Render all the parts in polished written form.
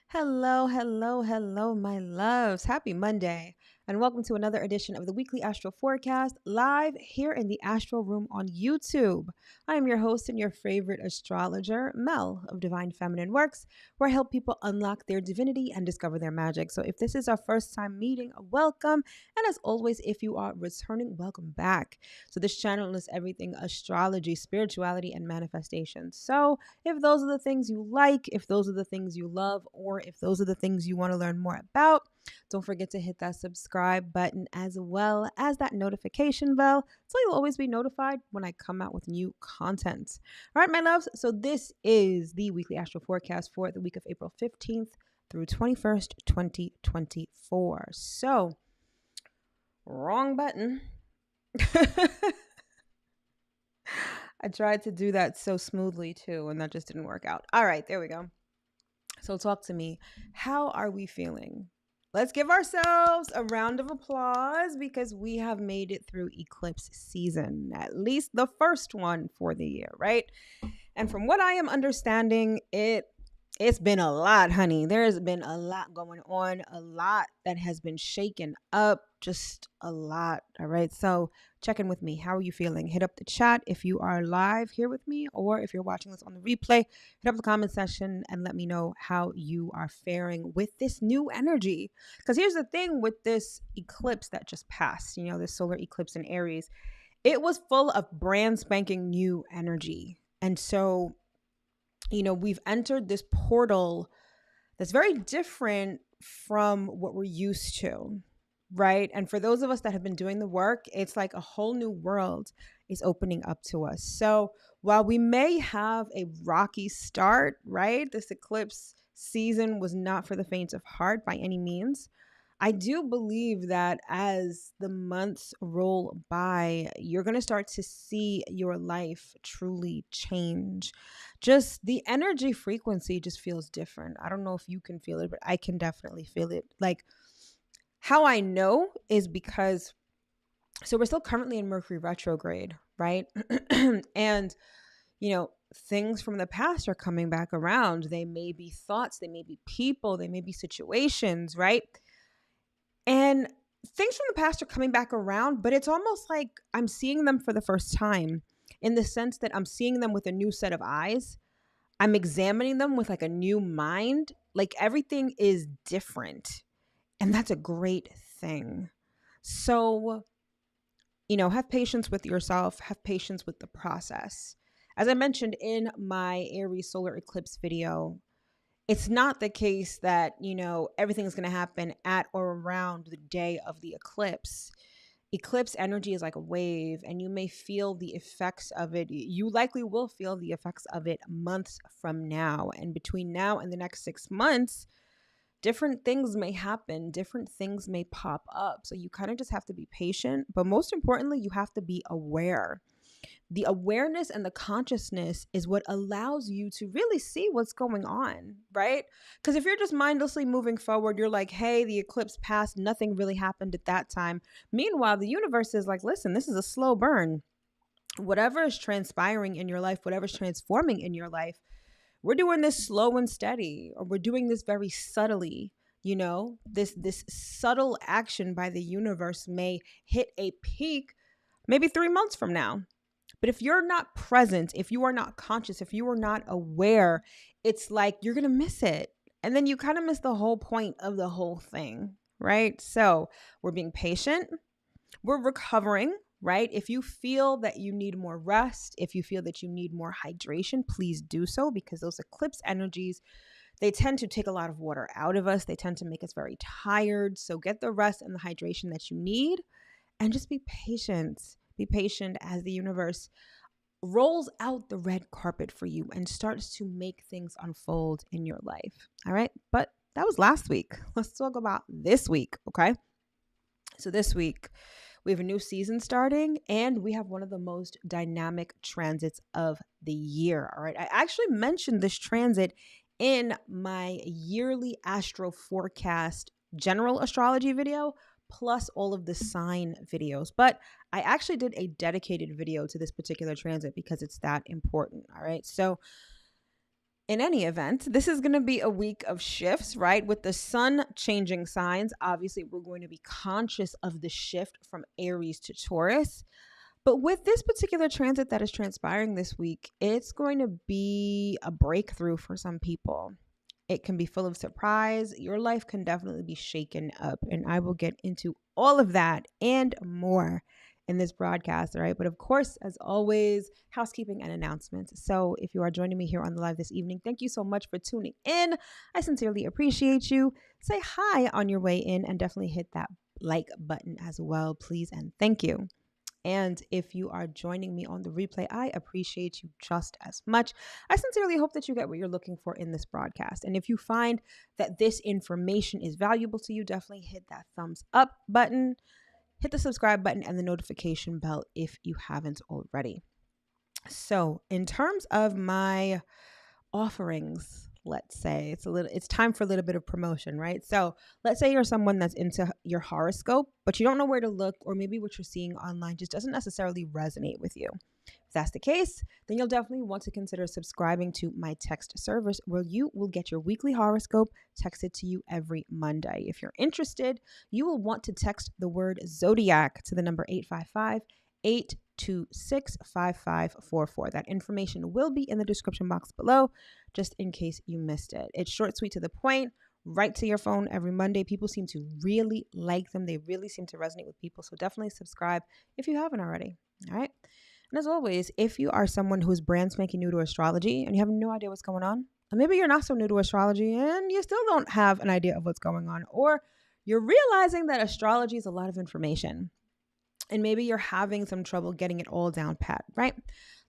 Hello, hello, hello, my loves. Happy Monday, and welcome to another edition of the weekly Astro Forecast live here in the Astro Room on YouTube. I am your host and your favorite astrologer, Mel of Divine Feminine Works, where I help people unlock their divinity and discover their magic. So if this is our first time meeting, welcome. And as always, if you are returning, welcome back. So this channel is everything astrology, spirituality, and manifestation. So if those are the things you like, if those are the things you love, or if those are the things you want to learn more about, don't forget to hit that subscribe button as well as that notification bell so you'll always be notified when I come out with new content. All right, my loves. So this is the weekly astro forecast for the week of April 15th through 21st, 2024. So, wrong button. I tried to do that so smoothly too, and that just didn't work out. All right, there we go. So talk to me. How are we feeling? Let's give ourselves a round of applause because we have made it through eclipse season, at least the first one for the year, right? And from what I am understanding, it's been a lot, honey. There's been a lot going on, a lot that has been shaken up, just a lot. All right. So check in with me. How are you feeling? Hit up the chat if you are live here with me, or if you're watching this on the replay, hit up the comment section and let me know how you are faring with this new energy. Because here's the thing with this eclipse that just passed, this solar eclipse in Aries, it was full of brand spanking new energy. And so we've entered this portal that's very different from what we're used to, right? And for those of us that have been doing the work, it's like a whole new world is opening up to us. So while we may have a rocky start, right? This eclipse season was not for the faint of heart by any means. I do believe that as the months roll by, you're going to start to see your life truly change. Just the energy frequency just feels different. I don't know if you can feel it, but I can definitely feel it. Like, how I know is because, so we're still currently in Mercury retrograde, right? And, things from the past are coming back around. They may be thoughts, they may be people, they may be situations, right? And things from the past are coming back around, but it's almost like I'm seeing them for the first time, in the sense that I'm seeing them with a new set of eyes. I'm examining them with like a new mind. Like everything is different. And that's a great thing. So, have patience with yourself, have patience with the process. As I mentioned in my Aries solar eclipse video, it's not the case that, everything is going to happen at or around the day of the eclipse. Eclipse energy is like a wave, and you may feel the effects of it. You likely will feel the effects of it months from now. And between now and the next 6 months, different things may happen, different things may pop up. So you kind of just have to be patient. But most importantly, you have to be aware. The awareness and the consciousness is what allows you to really see what's going on, right? Because if you're just mindlessly moving forward, you're like, hey, the eclipse passed, nothing really happened at that time. Meanwhile, the universe is like, listen, this is a slow burn. Whatever is transpiring in your life, whatever's transforming in your life, we're doing this slow and steady, or we're doing this very subtly. This subtle action by the universe may hit a peak maybe 3 months from now. But if you're not present, if you are not conscious, if you are not aware, it's like you're going to miss it. And then you kind of miss the whole point of the whole thing, right? So we're being patient. We're recovering, right? If you feel that you need more rest, if you feel that you need more hydration, please do so, because those eclipse energies, they tend to take a lot of water out of us. They tend to make us very tired. So get the rest and the hydration that you need, and just be patient. Be patient as the universe rolls out the red carpet for you and starts to make things unfold in your life. All right. But that was last week. Let's talk about this week. Okay. So this week we have a new season starting, and we have one of the most dynamic transits of the year. All right. I actually mentioned this transit in my yearly astro forecast general astrology video, plus all of the sign videos. But I actually did a dedicated video to this particular transit because it's that important. All right. So in any event, this is going to be a week of shifts, right? With the sun changing signs, obviously, we're going to be conscious of the shift from Aries to Taurus. But with this particular transit that is transpiring this week, it's going to be a breakthrough for some people. It can be full of surprise. Your life can definitely be shaken up. And I will get into all of that and more in this broadcast, all right? But of course, as always, housekeeping and announcements. So if you are joining me here on the live this evening, thank you so much for tuning in. I sincerely appreciate you. Say hi on your way in and definitely hit that like button as well, please. And thank you. And if you are joining me on the replay, I appreciate you just as much. I sincerely hope that you get what you're looking for in this broadcast. And if you find that this information is valuable to you, definitely hit that thumbs up button, hit the subscribe button, and the notification bell if you haven't already. So in terms of my offerings, let's say it's time for a little bit of promotion, right? So let's say you're someone that's into your horoscope, but you don't know where to look, or maybe what you're seeing online just doesn't necessarily resonate with you. If that's the case, then you'll definitely want to consider subscribing to my text service, where you will get your weekly horoscope texted to you every Monday. If you're interested, you will want to text the word ZODIAC to the number 855-826-5544. That information will be in the description box below, just in case you missed it. It's short, sweet, to the point, right to your phone every Monday. People seem to really like them. They really seem to resonate with people. So definitely subscribe if you haven't already. All right. And as always, if you are someone who's brand spanking new to astrology and you have no idea what's going on, or maybe you're not so new to astrology and you still don't have an idea of what's going on, or you're realizing that astrology is a lot of information, and maybe you're having some trouble getting it all down pat, right?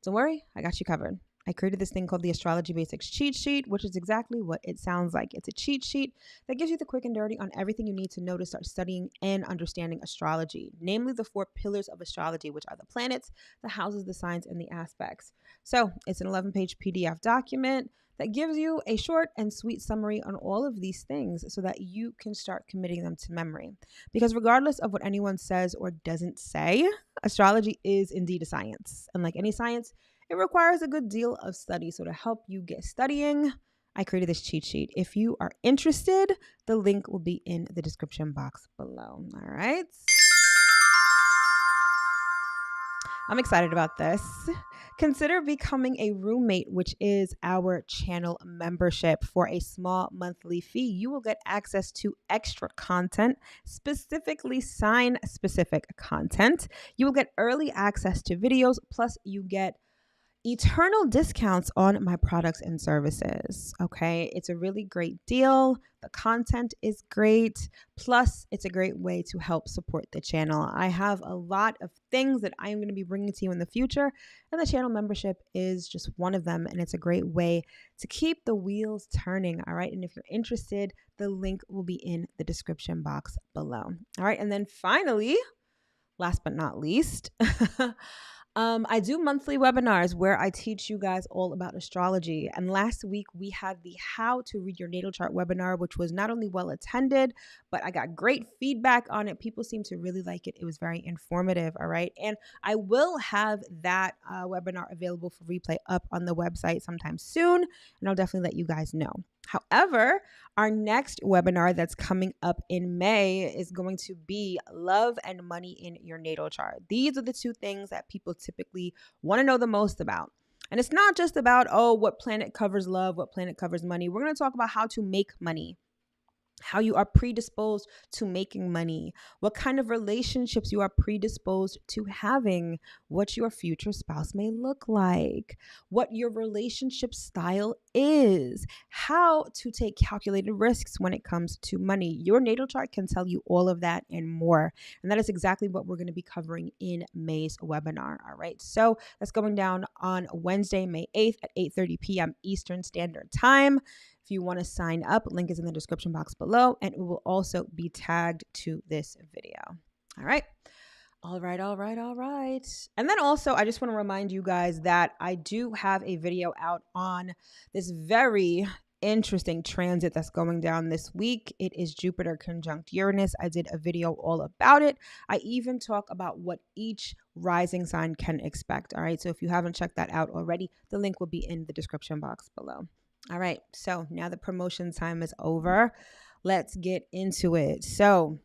Don't worry, I got you covered. I created this thing called the Astrology Basics Cheat Sheet, which is exactly what it sounds like. It's a cheat sheet that gives you the quick and dirty on everything you need to know to start studying and understanding astrology, namely the 4 pillars of astrology, which are the planets, the houses, the signs, and the aspects. So it's an 11-page PDF document that gives you a short and sweet summary on all of these things so that you can start committing them to memory. Because regardless of what anyone says or doesn't say, astrology is indeed a science. And like any science, it requires a good deal of study. So to help you get studying, I created this cheat sheet. If you are interested, the link will be in the description box below. All right. I'm excited about this. Consider becoming a roommate, which is our channel membership. For a small monthly fee, you will get access to extra content, specifically sign-specific content. You will get early access to videos, plus you get eternal discounts on my products and services. Okay, it's a really great deal. The content is great. Plus, it's a great way to help support the channel. I have a lot of things that I'm going to be bringing to you in the future, and the channel membership is just one of them. And it's a great way to keep the wheels turning. All right, and if you're interested, the link will be in the description box below. All right, and then finally, last but not least, I do monthly webinars where I teach you guys all about astrology. And last week we had the How to Read Your Natal Chart webinar, which was not only well attended, but I got great feedback on it. People seem to really like it. It was very informative. All right. And I will have that webinar available for replay up on the website sometime soon. And I'll definitely let you guys know. However, our next webinar that's coming up in May is going to be love and money in your natal chart. These are the 2 things that people typically want to know the most about. And it's not just about, oh, what planet covers love, what planet covers money. We're going to talk about how to make money, how you are predisposed to making money, what kind of relationships you are predisposed to having, what your future spouse may look like, what your relationship style is, how to take calculated risks when it comes to money. Your natal chart can tell you all of that and more. And that is exactly what we're going to be covering in May's webinar. All right. So that's going down on Wednesday, May 8th at 8:30 p.m. Eastern Standard Time. If you want to sign up, link is in the description box below, and it will also be tagged to this video. All right. All right. And then also, I just want to remind you guys that I do have a video out on this very interesting transit that's going down this week. It is Jupiter conjunct Uranus. I did a video all about it. I even talk about what each rising sign can expect. All right. So if you haven't checked that out already, the link will be in the description box below. All right. So now the promotion time is over. Let's get into it. So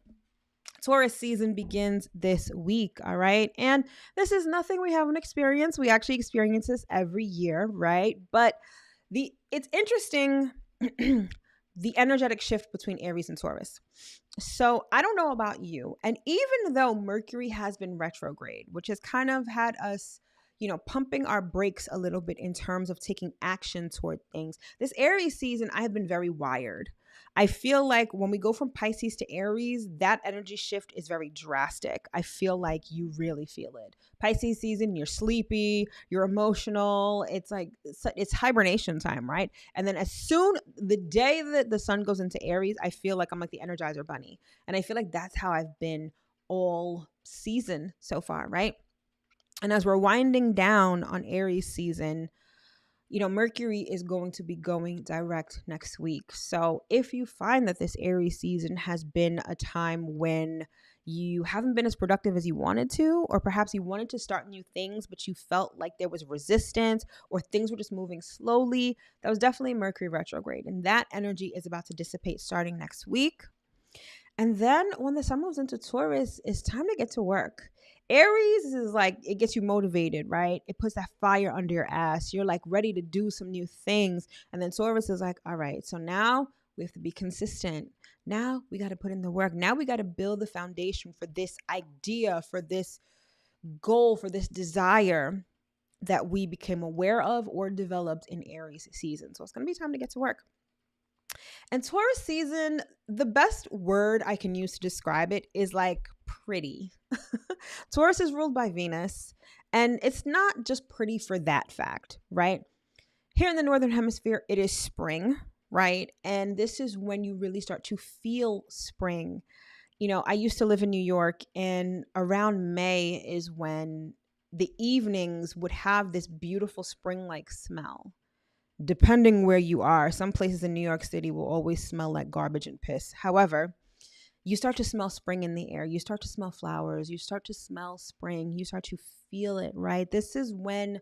Taurus season begins this week, all right? And this is nothing we haven't experienced. We actually experience this every year, right? But it's interesting the energetic shift between Aries and Taurus. So I don't know about you. And even though Mercury has been retrograde, which has kind of had us, pumping our brakes a little bit in terms of taking action toward things, this Aries season, I have been very wired. I feel like when we go from Pisces to Aries, that energy shift is very drastic. I feel like you really feel it. Pisces season, you're sleepy, you're emotional. It's like, it's hibernation time, right? And then as soon, the day that the sun goes into Aries, I feel like I'm like the Energizer Bunny. And I feel like that's how I've been all season so far, right? And as we're winding down on Aries season, Mercury is going to be going direct next week. So if you find that this Aries season has been a time when you haven't been as productive as you wanted to, or perhaps you wanted to start new things, but you felt like there was resistance or things were just moving slowly, that was definitely Mercury retrograde. And that energy is about to dissipate starting next week. And then when the sun moves into Taurus, it's time to get to work. Aries is like, it gets you motivated, right? It puts that fire under your ass. You're like ready to do some new things. And then Taurus is like, all right, so now we have to be consistent. Now we got to put in the work. Now we got to build the foundation for this idea, for this goal, for this desire that we became aware of or developed in Aries season. So it's going to be time to get to work. And Taurus season, the best word I can use to describe it is like pretty. Taurus is ruled by Venus, and it's not just pretty for that fact, right? Here in the Northern Hemisphere, it is spring, right? And this is when you really start to feel spring. I used to live in New York, and around May is when the evenings would have this beautiful spring-like smell. Depending where you are, some places in New York City will always smell like garbage and piss. However, you start to smell spring in the air. You start to smell flowers. You start to smell spring. You start to feel it, right? This is when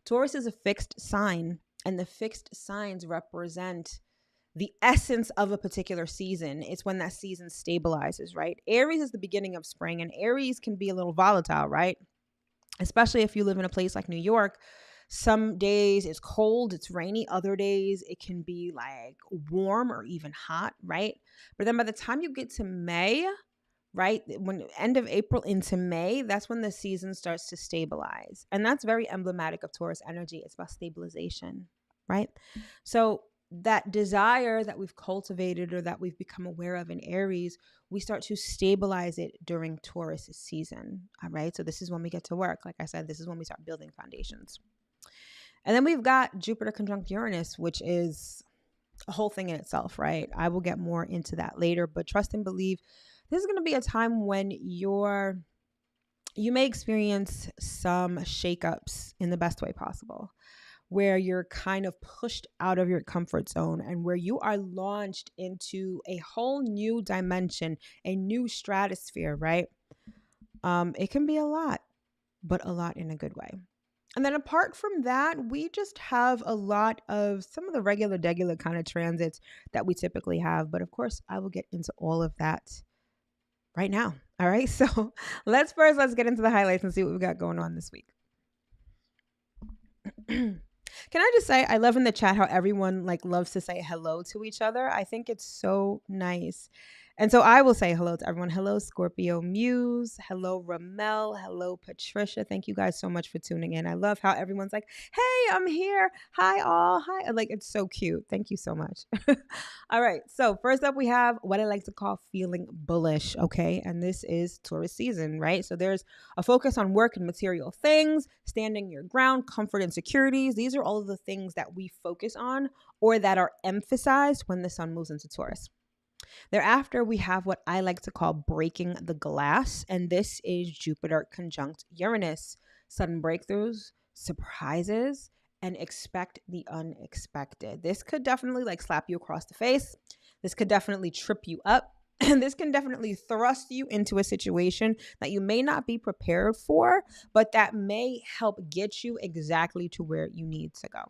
Taurus is a fixed sign, and the fixed signs represent the essence of a particular season. It's when that season stabilizes, right? Aries is the beginning of spring, and Aries can be a little volatile, right? Especially if you live in a place like New York. Some days it's cold, it's rainy. Other days it can be like warm or even hot, right? But then by the time you get to May, right, when end of April into May, that's when the season starts to stabilize. And that's very emblematic of Taurus energy. It's about stabilization, right? So that desire that we've cultivated or that we've become aware of in Aries, we start to stabilize it during Taurus season, all right? So this is when we get to work. Like I said, this is when we start building foundations. And then we've got Jupiter conjunct Uranus, which is a whole thing in itself, right? I will get more into that later, but trust and believe this is going to be a time when you may experience some shakeups in the best way possible, where you're kind of pushed out of your comfort zone and where you are launched into a whole new dimension, a new stratosphere, right? It can be a lot, but a lot in a good way. And then apart from that, we just have a lot of some of the regular kind of transits that we typically have. But of course, I will get into all of that right now. All right. So let's get into the highlights and see what we've got going on this week. Can I just say, I love in the chat how everyone loves to say hello to each other. I think it's so nice. And so I will say hello to everyone. Hello, Scorpio Muse. Hello, Ramel. Hello, Patricia. Thank you guys so much for tuning in. I love how everyone's like, hey, I'm here. Hi, all. Hi. It's so cute. Thank you so much. All right. So first up, we have what I like to call feeling bullish. Okay. And this is Taurus season, right? So there's a focus on work and material things, standing your ground, comfort and securities. These are all of the things that we focus on or that are emphasized when the sun moves into Taurus. Thereafter, we have what I like to call breaking the glass, and this is Jupiter conjunct Uranus. Sudden breakthroughs, surprises, and expect the unexpected. This could definitely like slap you across the face. This could definitely trip you up. And this can definitely thrust you into a situation that you may not be prepared for, but that may help get you exactly to where you need to go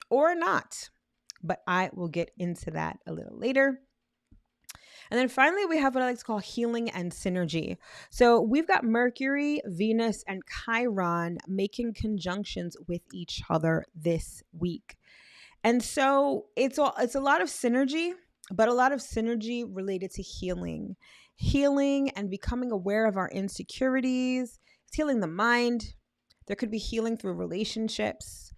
or not. But I will get into that a little later. And then finally, we have what I like to call healing and synergy. So we've got Mercury, Venus, and Chiron making conjunctions with each other this week. And so it's a lot of synergy, but a lot of synergy related to healing and becoming aware of our insecurities. It's healing the mind. There could be healing through relationships.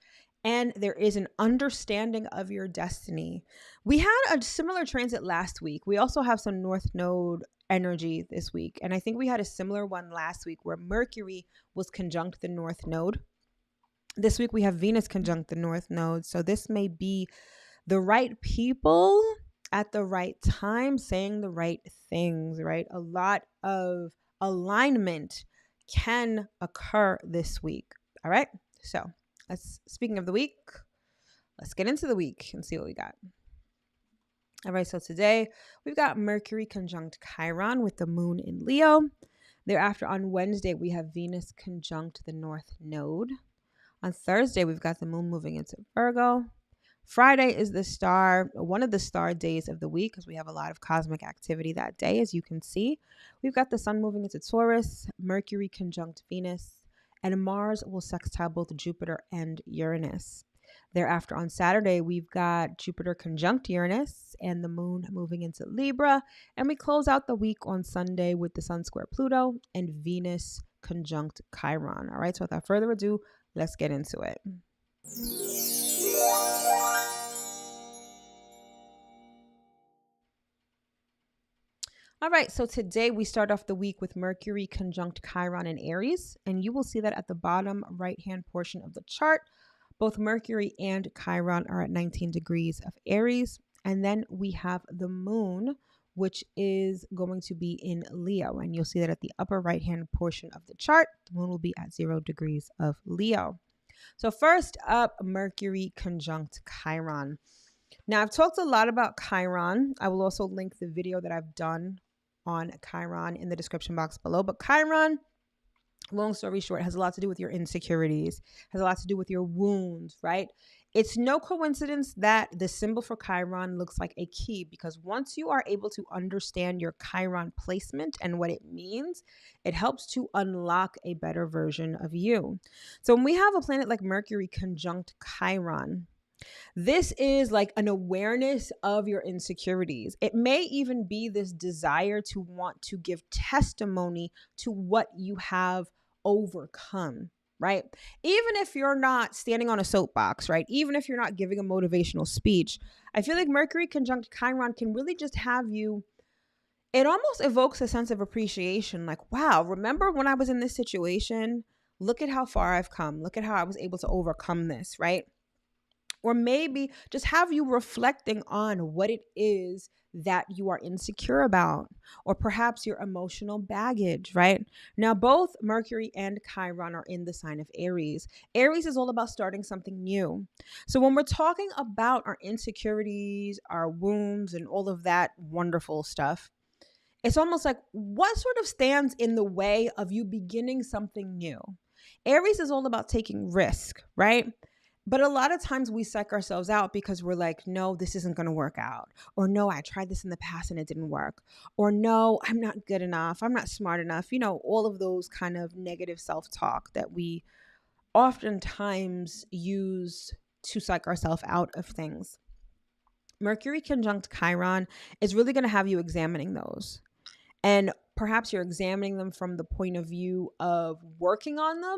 And there is an understanding of your destiny. We had a similar transit last week. We also have some North Node energy this week. And I think we had a similar one last week where Mercury was conjunct the North Node. This week we have Venus conjunct the North Node. So this may be the right people at the right time saying the right things, right? A lot of alignment can occur this week. All right. So speaking of the week, let's get into the week and see what we got. All right, so today we've got Mercury conjunct Chiron with the moon in Leo. Thereafter, on Wednesday, we have Venus conjunct the North Node. On Thursday, we've got the moon moving into Virgo. Friday is one of the star days of the week because we have a lot of cosmic activity that day, as you can see. We've got the sun moving into Taurus, Mercury conjunct Venus, and Mars will sextile both Jupiter and Uranus. Thereafter, on Saturday, we've got Jupiter conjunct Uranus and the moon moving into Libra. And we close out the week on Sunday with the sun square Pluto and Venus conjunct Chiron. All right, so without further ado, let's get into it. All right, so today we start off the week with Mercury conjunct Chiron in Aries, and you will see that at the bottom right-hand portion of the chart, both Mercury and Chiron are at 19 degrees of Aries, and then we have the moon, which is going to be in Leo, and you'll see that at the upper right-hand portion of the chart, the moon will be at 0 degrees of Leo. So first up, Mercury conjunct Chiron. Now, I've talked a lot about Chiron. I will also link the video that I've done on Chiron in the description box below. But Chiron, long story short, has a lot to do with your insecurities, has a lot to do with your wounds, right? It's no coincidence that the symbol for Chiron looks like a key, because once you are able to understand your Chiron placement and what it means, it helps to unlock a better version of you. So when we have a planet like Mercury conjunct Chiron, this is like an awareness of your insecurities. It may even be this desire to want to give testimony to what you have overcome, right? Even if you're not standing on a soapbox, right? Even if you're not giving a motivational speech, I feel like Mercury conjunct Chiron can really just have you, it almost evokes a sense of appreciation. Like, wow, remember when I was in this situation? Look at how far I've come. Look at how I was able to overcome this, right? Or maybe just have you reflecting on what it is that you are insecure about, or perhaps your emotional baggage, right? Now, both Mercury and Chiron are in the sign of Aries. Aries is all about starting something new. So when we're talking about our insecurities, our wounds, and all of that wonderful stuff, it's almost like what sort of stands in the way of you beginning something new? Aries is all about taking risk, right? But a lot of times we psych ourselves out because we're like, no, this isn't going to work out. Or no, I tried this in the past and it didn't work. Or no, I'm not good enough. I'm not smart enough. You know, all of those kind of negative self-talk that we oftentimes use to psych ourselves out of things. Mercury conjunct Chiron is really going to have you examining those. And perhaps you're examining them from the point of view of working on them.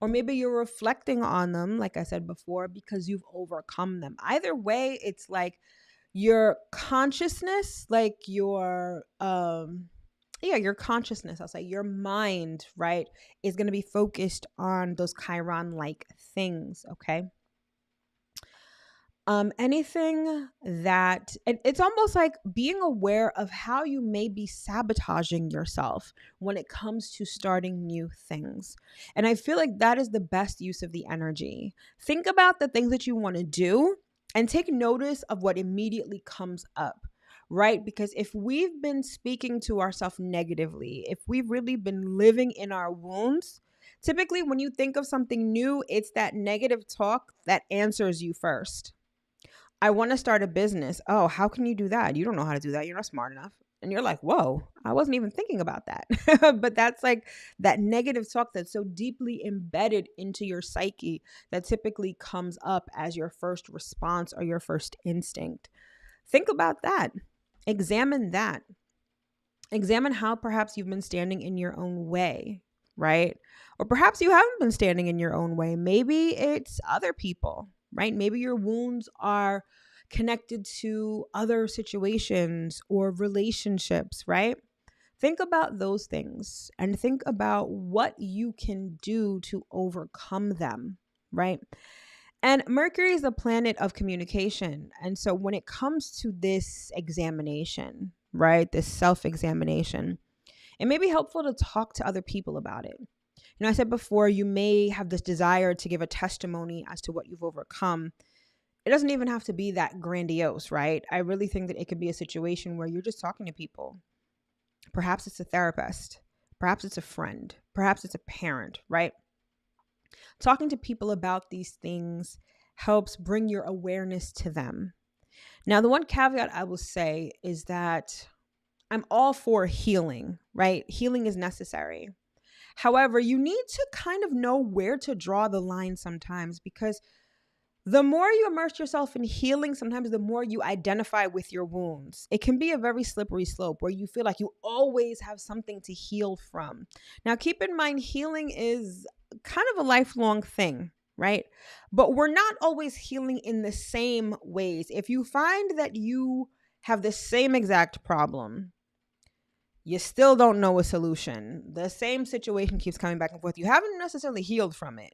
Or maybe you're reflecting on them, like I said before, because you've overcome them. Either way, it's like your consciousness, like your consciousness, I'll say your mind, right, is going to be focused on those Chiron-like things, okay? Anything that it's almost like being aware of how you may be sabotaging yourself when it comes to starting new things. And I feel like that is the best use of the energy. Think about the things that you want to do and take notice of what immediately comes up, right? Because if we've been speaking to ourselves negatively, if we've really been living in our wounds, typically when you think of something new, it's that negative talk that answers you first. I want to start a business. Oh, how can you do that? You don't know how to do that. You're not smart enough. And you're like, whoa, I wasn't even thinking about that. But that's like that negative talk that's so deeply embedded into your psyche that typically comes up as your first response or your first instinct. Think about that. Examine that. Examine how perhaps you've been standing in your own way, right? Or perhaps you haven't been standing in your own way. Maybe it's other people, right? Maybe your wounds are connected to other situations or relationships, right? Think about those things and think about what you can do to overcome them, right? And Mercury is a planet of communication. And so when it comes to this examination, right, this self-examination, it may be helpful to talk to other people about it. I said before, you may have this desire to give a testimony as to what you've overcome. It doesn't even have to be that grandiose, right? I really think that it could be a situation where you're just talking to people. Perhaps it's a therapist. Perhaps it's a friend. Perhaps it's a parent, right? Talking to people about these things helps bring your awareness to them. Now, the one caveat I will say is that I'm all for healing, right? Healing is necessary. However, you need to kind of know where to draw the line sometimes, because the more you immerse yourself in healing, sometimes the more you identify with your wounds. It can be a very slippery slope where you feel like you always have something to heal from. Now, keep in mind, healing is kind of a lifelong thing, right? But we're not always healing in the same ways. If you find that you have the same exact problem, you still don't know a solution, the same situation keeps coming back and forth, you haven't necessarily healed from it.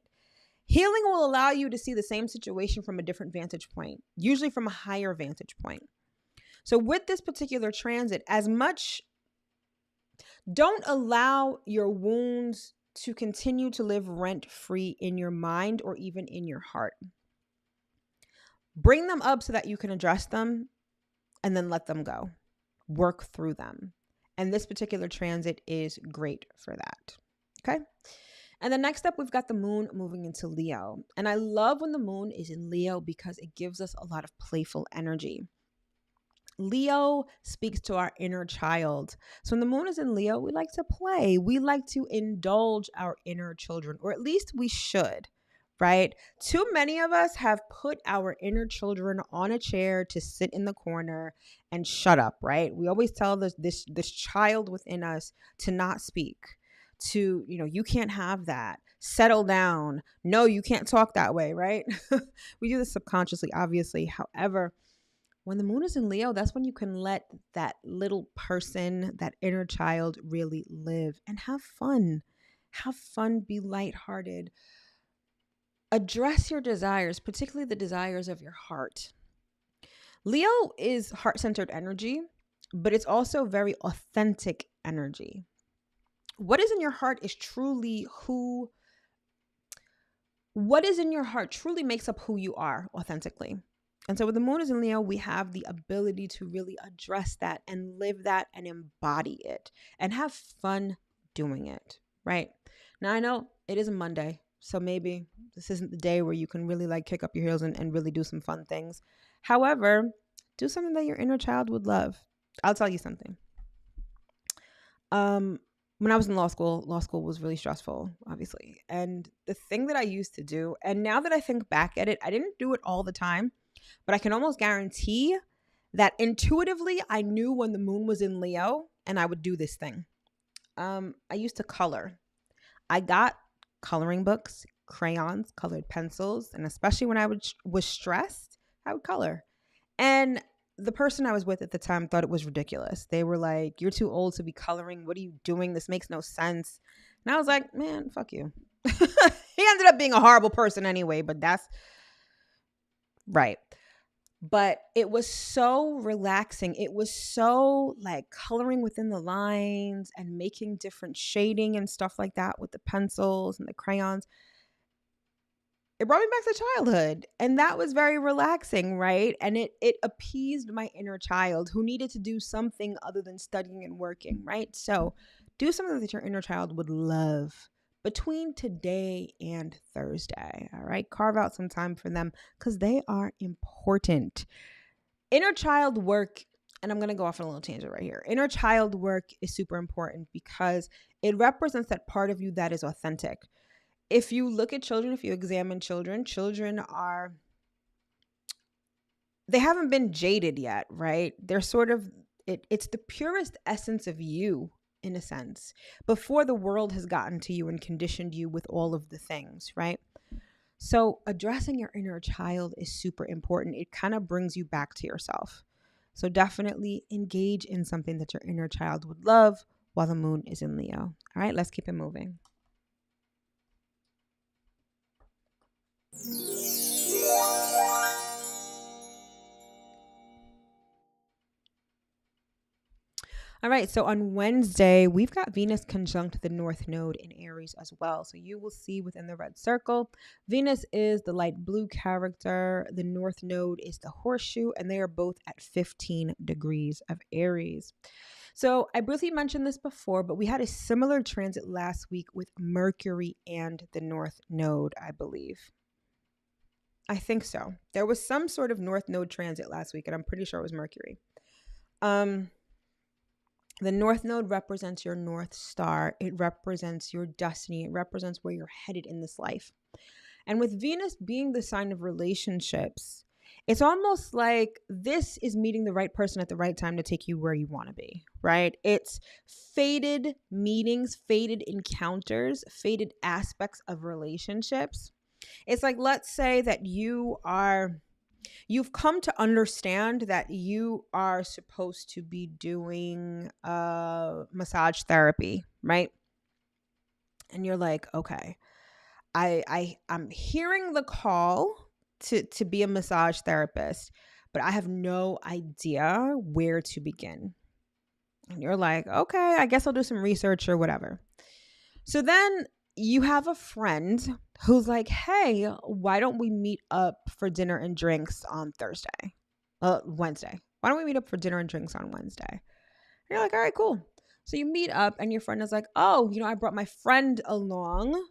Healing will allow you to see the same situation from a different vantage point, usually from a higher vantage point. So with this particular transit, don't allow your wounds to continue to live rent-free in your mind or even in your heart. Bring them up so that you can address them and then let them go. Work through them. And this particular transit is great for that. Okay? And then next up, we've got the moon moving into Leo. And I love when the moon is in Leo because it gives us a lot of playful energy. Leo speaks to our inner child. So when the moon is in Leo, we like to play. We like to indulge our inner children, or at least we should, right? Too many of us have put our inner children on a chair to sit in the corner and shut up, right? We always tell this child within us to not speak, to, you can't have that. Settle down. No, you can't talk that way, right? We do this subconsciously, obviously. However, when the moon is in Leo, that's when you can let that little person, that inner child, really live and have fun. Have fun, be lighthearted. Address your desires, particularly the desires of your heart. Leo is heart-centered energy, but it's also very authentic energy. What is in your heart truly makes up who you are authentically. And so when the moon is in Leo, we have the ability to really address that and live that and embody it and have fun doing it, right? Now, I know it is a Monday, so maybe this isn't the day where you can really kick up your heels and really do some fun things. However, do something that your inner child would love. I'll tell you something. When I was in law school was really stressful, obviously. And the thing that I used to do, and now that I think back at it, I didn't do it all the time, but I can almost guarantee that intuitively I knew when the moon was in Leo and I would do this thing. I used to color. I got coloring books, crayons, colored pencils, and especially when I was stressed, I would color. And the person I was with at the time thought it was ridiculous. They were like, "You're too old to be coloring. What are you doing? This makes no sense." And I was like, "Man, fuck you." He ended up being a horrible person anyway, but that's right. But it was so relaxing. It was so like coloring within the lines and making different shading and stuff like that with the pencils and the crayons. It brought me back to childhood, and that was very relaxing, right? And it appeased my inner child who needed to do something other than studying and working, right? So do something that your inner child would love between today and Thursday. All right, carve out some time for them because they are important. Inner child work, and I'm going to go off on a little tangent right here. Inner child work is super important because it represents that part of you that is authentic. If you look at children, if you examine children, they haven't been jaded yet, right? They're sort of, it's the purest essence of you, in a sense, before the world has gotten to you and conditioned you with all of the things, right? So addressing your inner child is super important. It kind of brings you back to yourself. So definitely engage in something that your inner child would love while the moon is in Leo. All right, let's keep it moving. All right, so on Wednesday, we've got Venus conjunct the North Node in Aries as well. So you will see within the red circle, Venus is the light blue character, the North Node is the horseshoe, and they are both at 15 degrees of Aries. So I briefly mentioned this before, but we had a similar transit last week with Mercury and the North Node, I believe. I think so. There was some sort of North Node transit last week, and I'm pretty sure it was Mercury. The North Node represents your North Star. It represents your destiny. It represents where you're headed in this life. And with Venus being the sign of relationships, it's almost like this is meeting the right person at the right time to take you where you want to be, right? It's fated meetings, fated encounters, fated aspects of relationships. It's like, let's say that you've come to understand that you are supposed to be doing massage therapy, right? And you're like, okay, I'm hearing the call to be a massage therapist, but I have no idea where to begin. And you're like, okay, I guess I'll do some research or whatever. So then you have a friend who's like, hey, why don't we meet up for dinner and drinks on Wednesday? Why don't we meet up for dinner and drinks on Wednesday? And you're like, all right, cool. So you meet up and your friend is like, oh, I brought my friend along.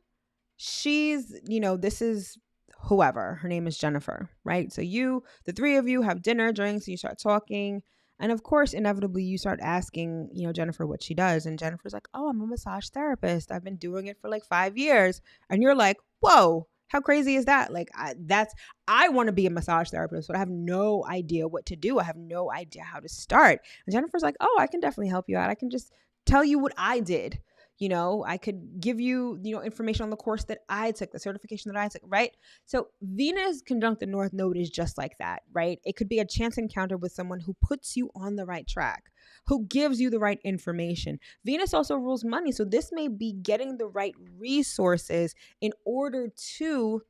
She's, this is whoever. Her name is Jennifer, right? So the three of you have dinner, drinks, and you start talking. And of course, inevitably, you start asking, Jennifer what she does. And Jennifer's like, oh, I'm a massage therapist. I've been doing it for like 5 years. And you're like, whoa, how crazy is that? Like, I want to be a massage therapist, but I have no idea what to do. I have no idea how to start. And Jennifer's like, oh, I can definitely help you out. I can just tell you what I did. I could give you, information on the course that I took, the certification that I took, right? So Venus conjunct the North Node is just like that, right? It could be a chance encounter with someone who puts you on the right track, who gives you the right information. Venus also rules money. So this may be getting the right resources in order to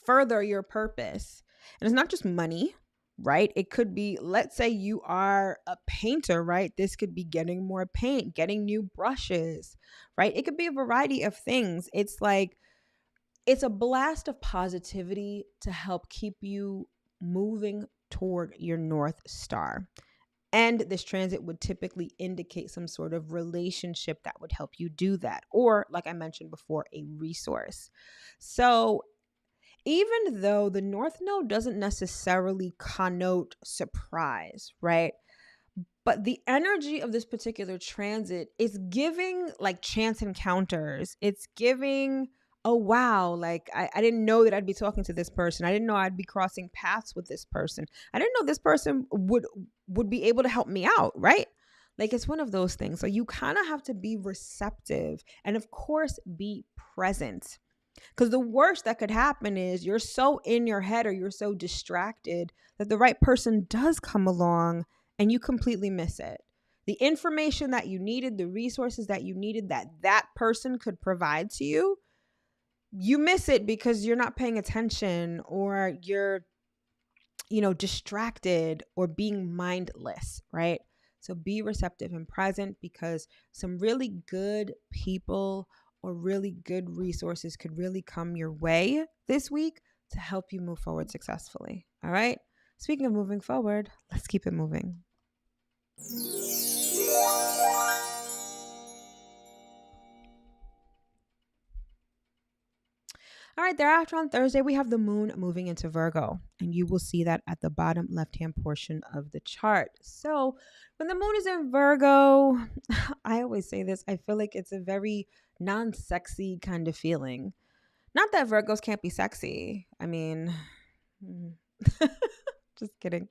further your purpose. And it's not just money, right? It could be, let's say you are a painter, right? This could be getting more paint, getting new brushes, right? It could be a variety of things. It's like, it's a blast of positivity to help keep you moving toward your North Star. And this transit would typically indicate some sort of relationship that would help you do that. Or, like I mentioned before, a resource. So even though the North Node doesn't necessarily connote surprise, right? But the energy of this particular transit is giving like chance encounters. It's giving, oh, wow, like I didn't know that I'd be talking to this person. I didn't know I'd be crossing paths with this person. I didn't know this person would be able to help me out, right? Like, it's one of those things. So you kind of have to be receptive and, of course, be present. Because the worst that could happen is you're so in your head or you're so distracted that the right person does come along and you completely miss it. The information that you needed, the resources that you needed that person could provide to you, you miss it because you're not paying attention or you're distracted or being mindless, right? So be receptive and present, because some really good people or really good resources could really come your way this week to help you move forward successfully. All right. Speaking of moving forward, let's keep it moving. All right, thereafter on Thursday, we have the moon moving into Virgo, and you will see that at the bottom left-hand portion of the chart. So when the moon is in Virgo, I always say this, I feel like it's a very non-sexy kind of feeling. Not that Virgos can't be sexy. I mean, just kidding.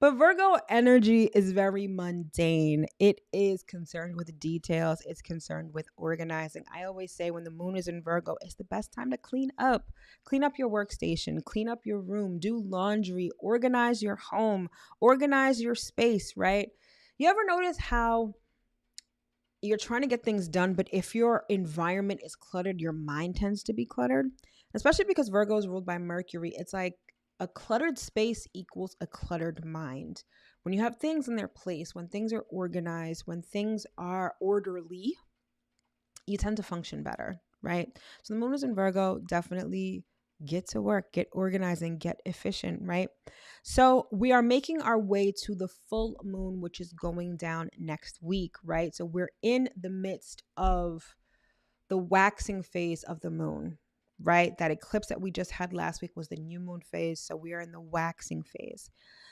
But Virgo energy is very mundane. It is concerned with details. It's concerned with organizing. I always say when the moon is in Virgo, it's the best time to clean up. Clean up your workstation, clean up your room, do laundry, organize your home, organize your space, right? You ever notice how you're trying to get things done, but if your environment is cluttered, your mind tends to be cluttered? Especially because Virgo is ruled by Mercury. It's like a cluttered space equals a cluttered mind. When you have things in their place, when things are organized, when things are orderly, you tend to function better, right? So the moon is in Virgo, definitely get to work, get organized, and get efficient, right? So we are making our way to the full moon, which is going down next week, right? So we're in the midst of the waxing phase of the moon, right? That eclipse that we just had last week was the new moon phase. So we are in the waxing phase.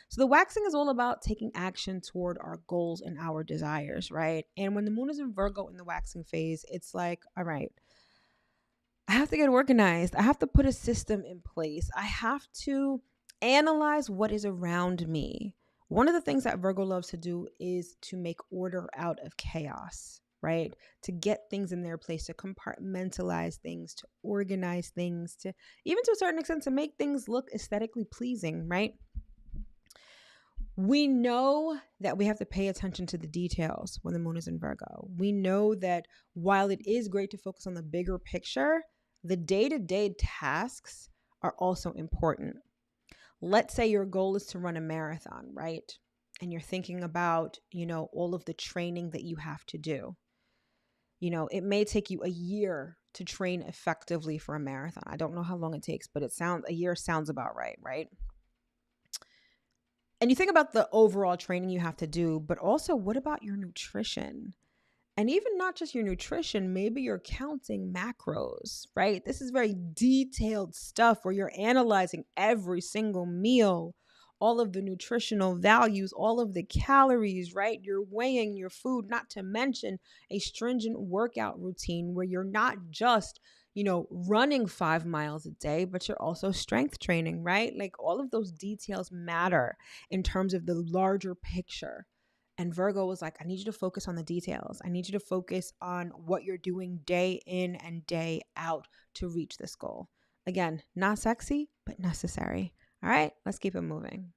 So the waxing is all about taking action toward our goals and our desires, right? And when the moon is in Virgo in the waxing phase, it's like, all right, I have to get organized. I have to put a system in place. I have to analyze what is around me. One of the things that Virgo loves to do is to make order out of chaos, right? To get things in their place, to compartmentalize things, to organize things, to even to a certain extent to make things look aesthetically pleasing, right? We know that we have to pay attention to the details when the moon is in Virgo. We know that while it is great to focus on the bigger picture, the day-to-day tasks are also important. Let's say your goal is to run a marathon, right? And you're thinking about, all of the training that you have to do. It may take you a year to train effectively for a marathon. I don't know how long it takes, but a year sounds about right, right? And you think about the overall training you have to do, but also what about your nutrition? And even not just your nutrition, maybe you're counting macros, right? This is very detailed stuff where you're analyzing every single meal, all of the nutritional values, all of the calories, right? You're weighing your food, not to mention a stringent workout routine where you're not just running 5 miles a day, but you're also strength training, right? Like all of those details matter in terms of the larger picture. And Virgo was like, I need you to focus on the details. I need you to focus on what you're doing day in and day out to reach this goal. Again, not sexy, but necessary. All right, let's keep it moving.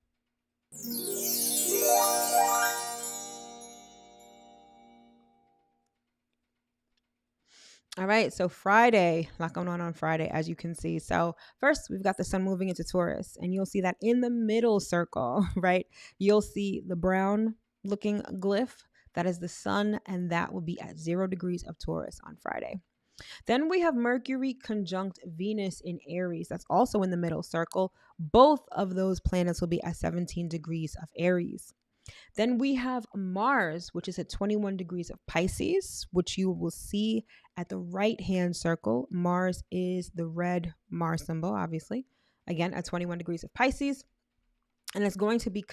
All right, so Friday, a lot going on Friday, as you can see. So first, we've got the sun moving into Taurus, and you'll see that in the middle circle, right? You'll see the brown looking glyph. That is the sun, and that will be at 0 degrees of Taurus on Friday. Then we have Mercury conjunct Venus in Aries. That's also in the middle circle. Both of those planets will be at 17 degrees of Aries. Then we have Mars, which is at 21 degrees of Pisces, which you will see at the right-hand circle. Mars is the red Mars symbol, obviously. Again, at 21 degrees of Pisces. And it's going to be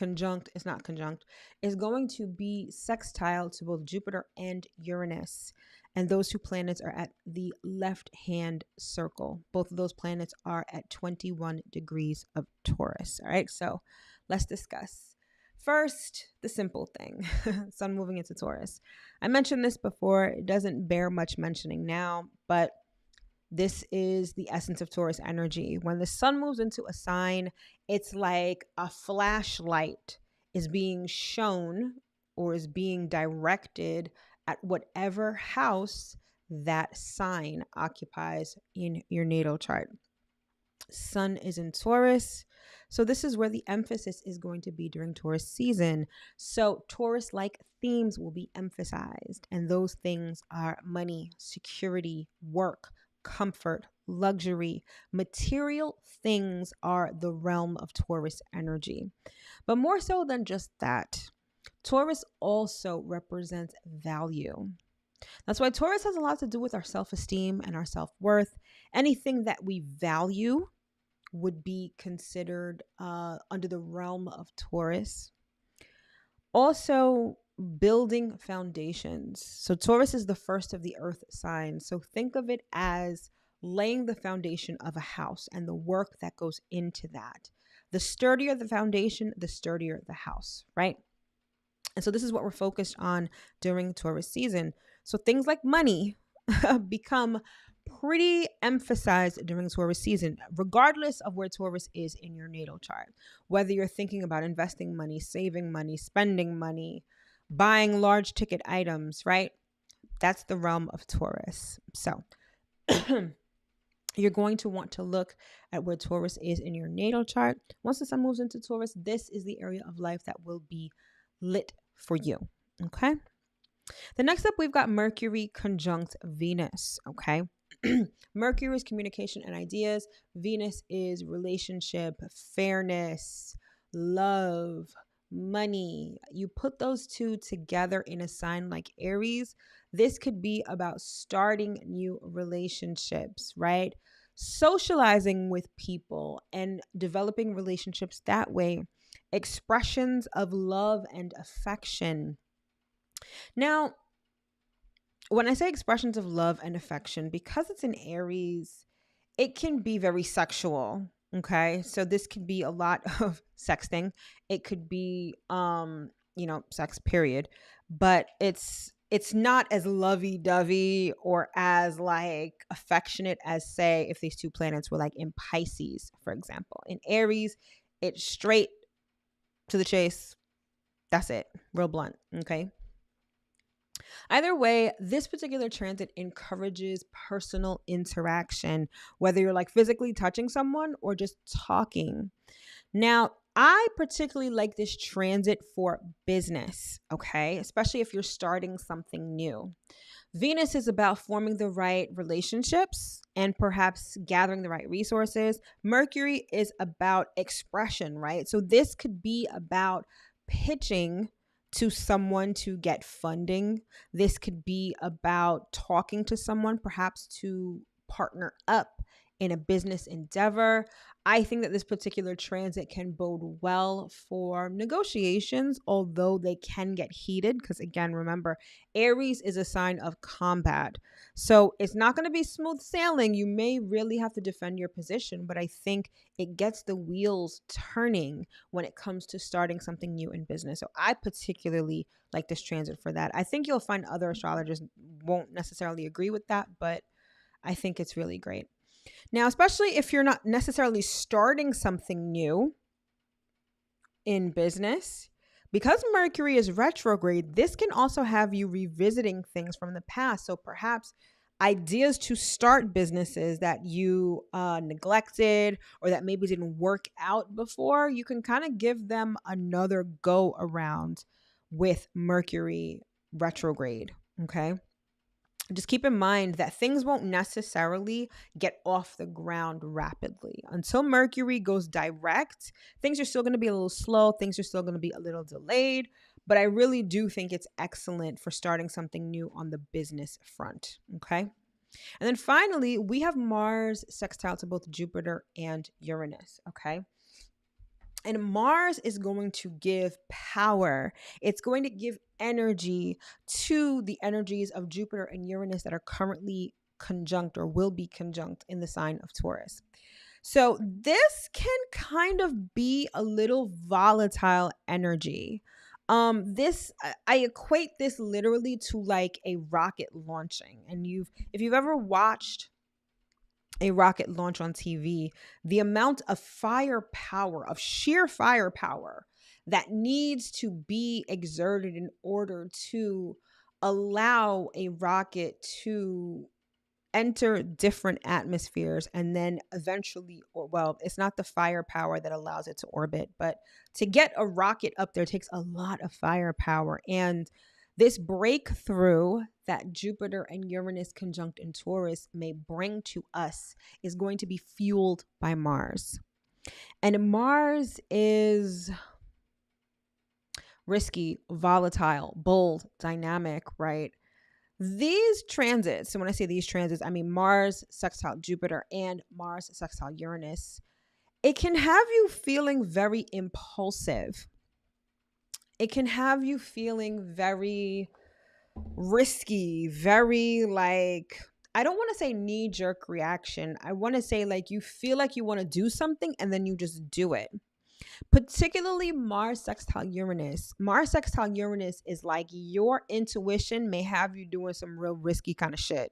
it's going to be sextile to both Jupiter and Uranus. And those two planets are at the left-hand circle. Both of those planets are at 21 degrees of Taurus. All right, so let's discuss. First, the simple thing, sun moving into Taurus. I mentioned this before. It doesn't bear much mentioning now, but this is the essence of Taurus energy. When the sun moves into a sign, it's like a flashlight is being shown or is being directed at whatever house that sign occupies in your natal chart. Sun is in Taurus. So this is where the emphasis is going to be during Taurus season. So Taurus-like themes will be emphasized, and those things are money, security, work, comfort, luxury. Material things are the realm of Taurus energy. But more so than just that, Taurus also represents value. That's why Taurus has a lot to do with our self-esteem and our self-worth. Anything that we value would be considered under the realm of Taurus. Also, building foundations. So Taurus is the first of the earth signs. So think of it as laying the foundation of a house and the work that goes into that. The sturdier the foundation, the sturdier the house, right? And so this is what we're focused on during Taurus season. So things like money become pretty emphasized during Taurus season, regardless of where Taurus is in your natal chart. Whether you're thinking about investing money, saving money, spending money, buying large ticket items, right? That's the realm of Taurus. So you're going to want to look at where Taurus is in your natal chart. Once the sun moves into Taurus, this is the area of life that will be lit for you. Okay. The next up, we've got Mercury conjunct Venus. Okay. Mercury is communication and ideas. Venus is relationship, fairness, love, money. You put those two together in a sign like Aries. This could be about starting new relationships, right? Socializing with people and developing relationships that way. Expressions of love and affection. Now, when I say expressions of love and affection, because it's in Aries, it can be very sexual. Okay. So this could be a lot of sexting. It could be sex, period. But it's not as lovey-dovey or as like affectionate as, say, if these two planets were like in Pisces, for example. In Aries, it's straight to the chase. That's it. Real blunt. Okay. Either way, this particular transit encourages personal interaction, whether you're like physically touching someone or just talking. Now, I particularly like this transit for business, okay? Especially if you're starting something new. Venus is about forming the right relationships and perhaps gathering the right resources. Mercury is about expression, right? So this could be about pitching to someone to get funding. This could be about talking to someone, perhaps to partner up in a business endeavor. I think that this particular transit can bode well for negotiations, although they can get heated. Because again, remember, Aries is a sign of combat. So it's not going to be smooth sailing. You may really have to defend your position, but I think it gets the wheels turning when it comes to starting something new in business. So I particularly like this transit for that. I think you'll find other astrologers won't necessarily agree with that, but I think it's really great. Now, especially if you're not necessarily starting something new in business, because Mercury is retrograde, this can also have you revisiting things from the past. So perhaps ideas to start businesses that you neglected or that maybe didn't work out before, you can kind of give them another go around with Mercury retrograde. Okay. Just keep in mind that things won't necessarily get off the ground rapidly. Until Mercury goes direct, things are still going to be a little slow. Things are still going to be a little delayed. But I really do think it's excellent for starting something new on the business front. Okay. And then finally, we have Mars sextile to both Jupiter and Uranus. Okay. And Mars is going to give power. It's going to give energy to the energies of Jupiter and Uranus that are currently conjunct or will be conjunct in the sign of Taurus. So this can kind of be a little volatile energy. I equate this literally to like a rocket launching. And if you've ever watched a rocket launch on TV, the amount of firepower, of sheer firepower that needs to be exerted in order to allow a rocket to enter different atmospheres and then eventually, or well, it's not the firepower that allows it to orbit, but to get a rocket up there takes a lot of firepower. And this breakthrough that Jupiter and Uranus conjunct in Taurus may bring to us is going to be fueled by Mars. And Mars is risky, volatile, bold, dynamic, right? These transits, and when I say these transits, I mean Mars sextile Jupiter and Mars sextile Uranus. It can have you feeling very impulsive. It can have you feeling very risky, very like, I don't want to say knee jerk reaction. I want to say like you feel like you want to do something and then you just do it. Particularly Mars sextile Uranus. Mars sextile Uranus is like your intuition may have you doing some real risky kind of shit,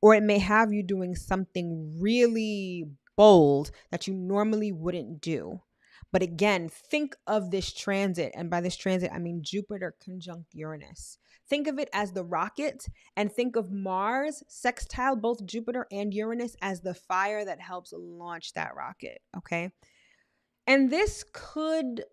or it may have you doing something really bold that you normally wouldn't do. But again, think of this transit, and by this transit, I mean Jupiter conjunct Uranus. Think of it as the rocket, and think of Mars sextile both Jupiter and Uranus as the fire that helps launch that rocket, okay? And this could,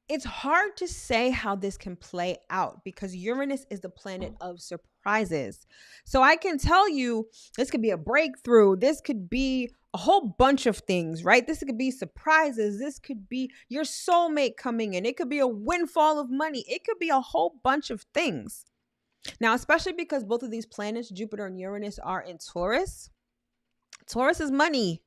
it's hard to say how this can play out because Uranus is the planet of surprises. So I can tell you this could be a breakthrough. This could be a whole bunch of things, right? This could be surprises. This could be your soulmate coming in. It could be a windfall of money. It could be a whole bunch of things. Now, especially because both of these planets, Jupiter and Uranus, are in Taurus. Taurus is money.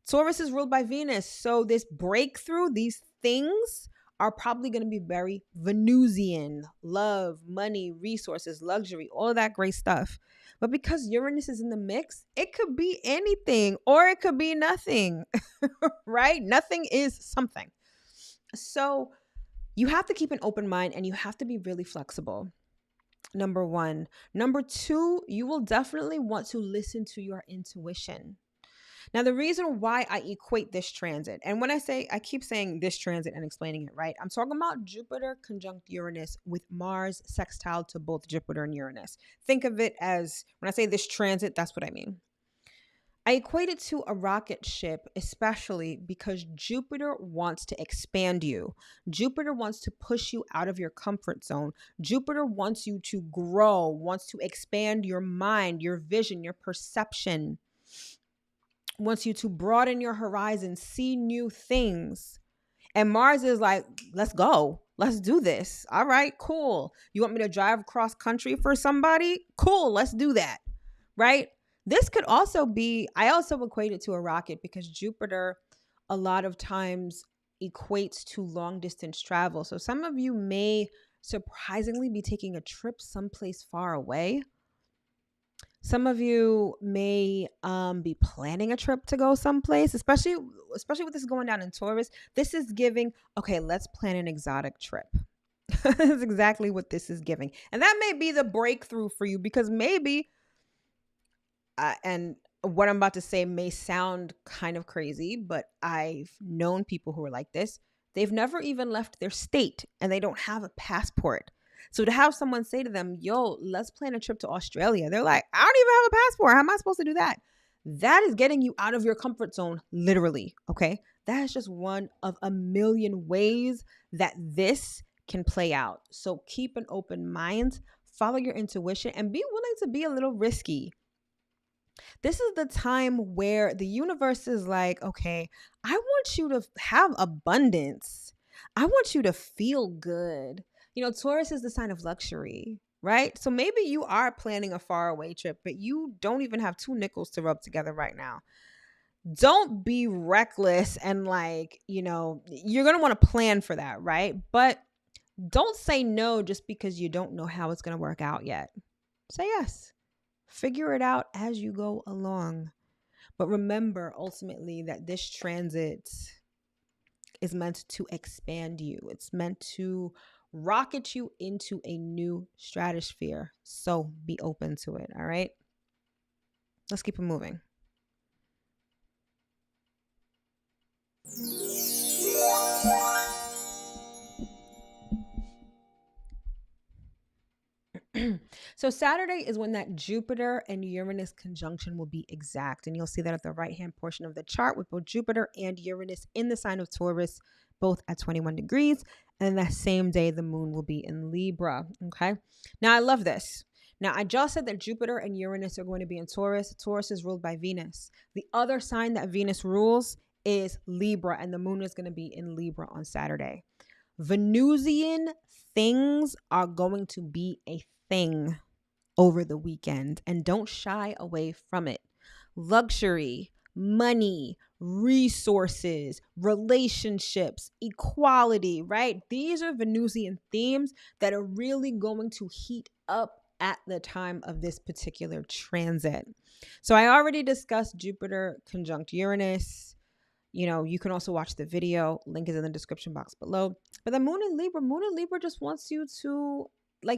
Taurus is ruled by Venus. So this breakthrough, these things are probably going to be very Venusian. Love, money, resources, luxury, all of that great stuff. But because Uranus is in the mix, it could be anything or it could be nothing, right? Nothing is something. So you have to keep an open mind and you have to be really flexible. Number one. Number two, you will definitely want to listen to your intuition. Now, the reason why I equate this transit, and when I say, I keep saying this transit and explaining it, right? I'm talking about Jupiter conjunct Uranus with Mars sextile to both Jupiter and Uranus. Think of it as, when I say this transit, that's what I mean. I equate it to a rocket ship, especially because Jupiter wants to expand you. Jupiter wants to push you out of your comfort zone. Jupiter wants you to grow, wants to expand your mind, your vision, your perception. Wants you to broaden your horizon, see new things. And Mars is like, let's go. Let's do this. All right, cool. You want me to drive cross country for somebody? Cool, let's do that. Right? This could also be, I also equate it to a rocket because Jupiter a lot of times equates to long distance travel. So some of you may surprisingly be taking a trip someplace far away. Some of you may be planning a trip to go someplace, especially with this going down in Taurus. This is giving, okay, let's plan an exotic trip. That's exactly what this is giving. And that may be the breakthrough for you because maybe, and what I'm about to say may sound kind of crazy, but I've known people who are like this. They've never even left their state and they don't have a passport. So to have someone say to them, yo, let's plan a trip to Australia. They're like, I don't even have a passport. How am I supposed to do that? That is getting you out of your comfort zone, literally. Okay. That is just one of a million ways that this can play out. So keep an open mind, follow your intuition, and be willing to be a little risky. This is the time where the universe is like, okay, I want you to have abundance. I want you to feel good. You know, Taurus is the sign of luxury, right? So maybe you are planning a faraway trip, but you don't even have two nickels to rub together right now. Don't be reckless and like, you know, you're going to want to plan for that, right? But don't say no just because you don't know how it's going to work out yet. Say yes. Figure it out as you go along. But remember ultimately that this transit is meant to expand you. It's meant to rocket you into a new stratosphere. So be open to it. All right. Let's keep it moving. So Saturday is when that Jupiter and Uranus conjunction will be exact. And you'll see that at the right-hand portion of the chart with both Jupiter and Uranus in the sign of Taurus, both at 21 degrees. And that same day, the moon will be in Libra. Okay. Now, I love this. Now, I just said that Jupiter and Uranus are going to be in Taurus. Taurus is ruled by Venus. The other sign that Venus rules is Libra, and the moon is going to be in Libra on Saturday. Venusian things are going to be a thing over the weekend, and don't shy away from it. Luxury, money, resources, relationships, equality, right? These are Venusian themes that are really going to heat up at the time of this particular transit. So I already discussed Jupiter conjunct Uranus. You can also watch the video. Link is in the description box below. But the moon in Libra just wants you to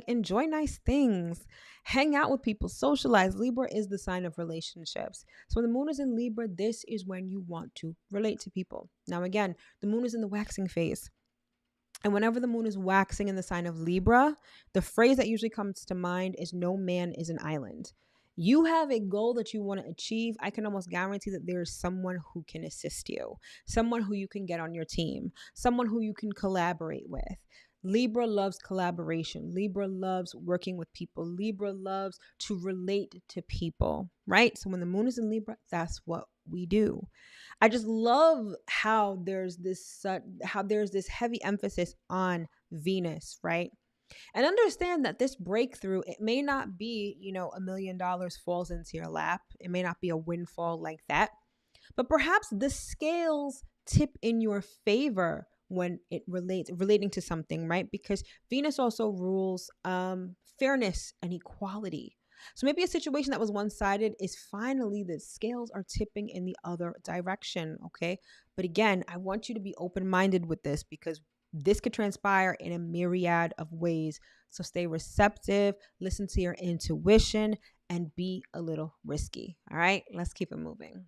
enjoy nice things, hang out with people, socialize. Libra is the sign of relationships. So when the moon is in Libra, this is when you want to relate to people. Now, again, the moon is in the waxing phase. And whenever the moon is waxing in the sign of Libra, the phrase that usually comes to mind is no man is an island. You have a goal that you want to achieve. I can almost guarantee that there is someone who can assist you, someone who you can get on your team, someone who you can collaborate with. Libra loves collaboration. Libra loves working with people. Libra loves to relate to people, right? So when the moon is in Libra, that's what we do. I just love how there's this heavy emphasis on Venus, right? And understand that this breakthrough, it may not be, $1 million falls into your lap. It may not be a windfall like that, but perhaps the scales tip in your favor when it relating to something, right? Because Venus also rules fairness and equality. So maybe a situation that was one-sided is finally the scales are tipping in the other direction, okay? But again, I want you to be open-minded with this because this could transpire in a myriad of ways. So stay receptive, listen to your intuition, and be a little risky, all right? Let's keep it moving.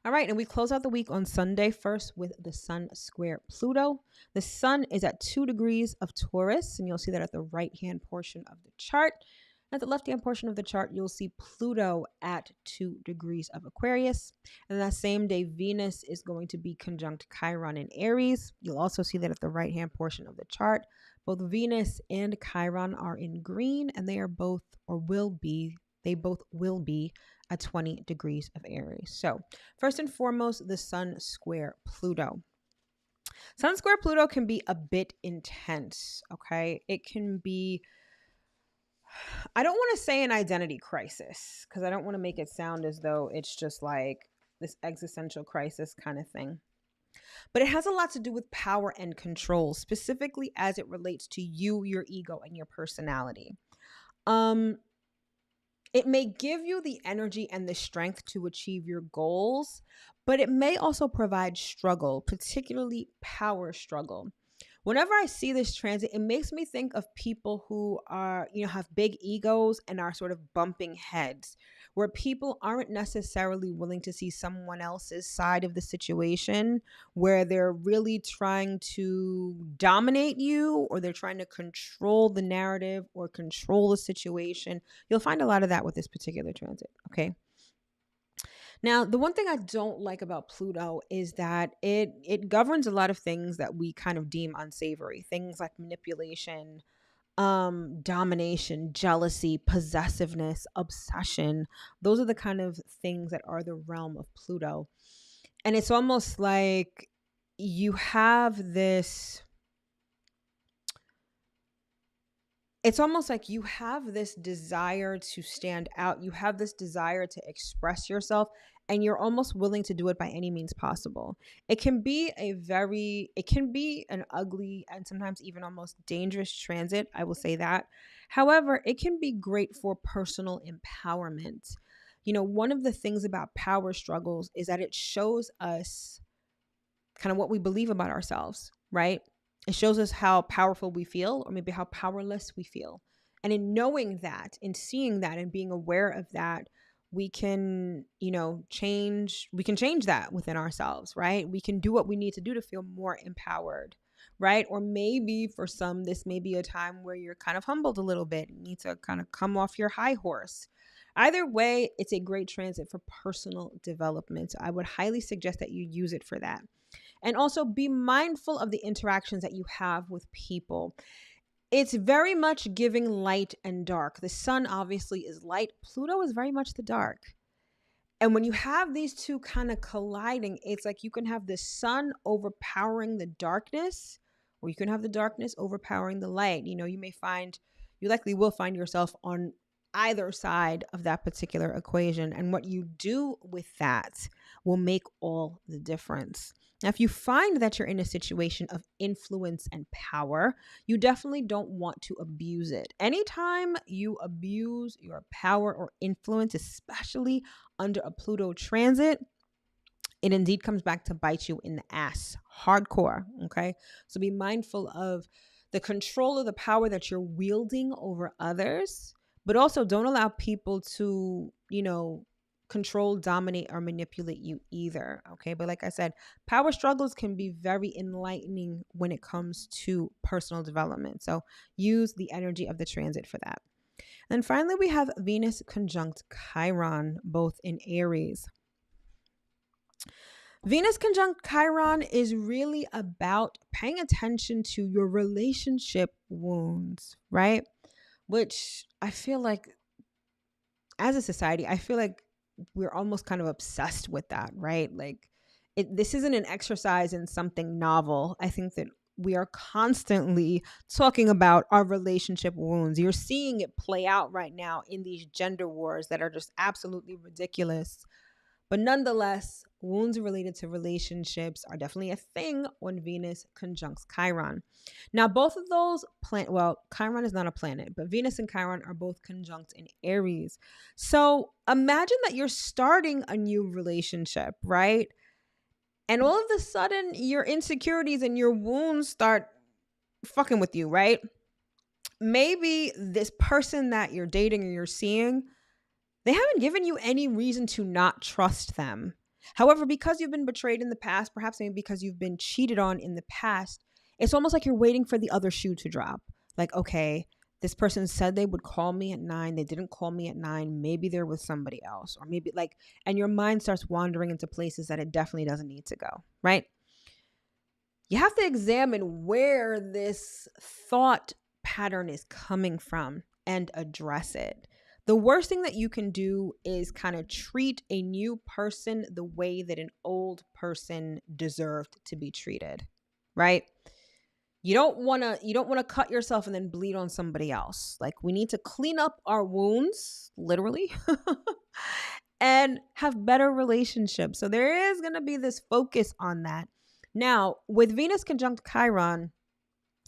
All right, and we close out the week on Sunday first with the Sun square Pluto. The Sun is at 2 degrees of Taurus, and you'll see that at the right-hand portion of the chart. At the left-hand portion of the chart, you'll see Pluto at 2 degrees of Aquarius. And that same day, Venus is going to be conjunct Chiron in Aries. You'll also see that at the right-hand portion of the chart. Both Venus and Chiron are in green, and they both will be at 20 degrees of Aries. So first and foremost, the Sun square Pluto. Sun square Pluto can be a bit intense, okay? It can be, I don't want to say an identity crisis because I don't want to make it sound as though it's just like this existential crisis kind of thing. But it has a lot to do with power and control, specifically as it relates to you, your ego, and your personality. It may give you the energy and the strength to achieve your goals, but it may also provide struggle, particularly power struggle. Whenever I see this transit, it makes me think of people who are, have big egos and are sort of bumping heads, where people aren't necessarily willing to see someone else's side of the situation, where they're really trying to dominate you or they're trying to control the narrative or control the situation. You'll find a lot of that with this particular transit, okay? Now, the one thing I don't like about Pluto is that it governs a lot of things that we kind of deem unsavory. Things like manipulation, domination, jealousy, possessiveness, obsession. Those are the kind of things that are the realm of Pluto. And it's almost like you have this... It's almost like you have this desire to stand out. You have this desire to express yourself, and you're almost willing to do it by any means possible. It can be an ugly and sometimes even almost dangerous transit. I will say that. However, it can be great for personal empowerment. One of the things about power struggles is that it shows us kind of what we believe about ourselves, right? It shows us how powerful we feel, or maybe how powerless we feel. And in knowing that, in seeing that, and being aware of that, we can, change that within ourselves, right? We can do what we need to do to feel more empowered, right? Or maybe for some, this may be a time where you're kind of humbled a little bit, you need to kind of come off your high horse. Either way, it's a great transit for personal development. So I would highly suggest that you use it for that. And also be mindful of the interactions that you have with people. It's very much giving light and dark. The sun obviously is light. Pluto is very much the dark. And when you have these two kind of colliding, it's like you can have the sun overpowering the darkness, or you can have the darkness overpowering the light. You likely will find yourself on either side of that particular equation. And what you do with that will make all the difference. Now, if you find that you're in a situation of influence and power, you definitely don't want to abuse it. Anytime you abuse your power or influence, especially under a Pluto transit, it indeed comes back to bite you in the ass hardcore. Okay. So be mindful of the control of the power that you're wielding over others, but also don't allow people to, control, dominate, or manipulate you either. Okay. But like I said, power struggles can be very enlightening when it comes to personal development. So use the energy of the transit for that. And finally, we have Venus conjunct Chiron, both in Aries. Venus conjunct Chiron is really about paying attention to your relationship wounds, right? Which I feel like as a society, I feel like we're almost kind of obsessed with that, right? Like this isn't an exercise in something novel. I think that we are constantly talking about our relationship wounds. You're seeing it play out right now in these gender wars that are just absolutely ridiculous. But nonetheless, wounds related to relationships are definitely a thing when Venus conjuncts Chiron. Now, both of those Chiron is not a planet, but Venus and Chiron are both conjunct in Aries. So imagine that you're starting a new relationship, right? And all of a sudden, your insecurities and your wounds start fucking with you, right? Maybe this person that you're dating or you're seeing, they haven't given you any reason to not trust them. However, because you've been betrayed in the past, perhaps maybe because you've been cheated on in the past, it's almost like you're waiting for the other shoe to drop. Like, okay, this person said they would call me at 9. They didn't call me at 9. Maybe they're with somebody else, or maybe and your mind starts wandering into places that it definitely doesn't need to go, right? You have to examine where this thought pattern is coming from and address it. The worst thing that you can do is kind of treat a new person the way that an old person deserved to be treated, right? You don't want to cut yourself and then bleed on somebody else. Like, we need to clean up our wounds, literally, and have better relationships. So there is going to be this focus on that. Now, with Venus conjunct Chiron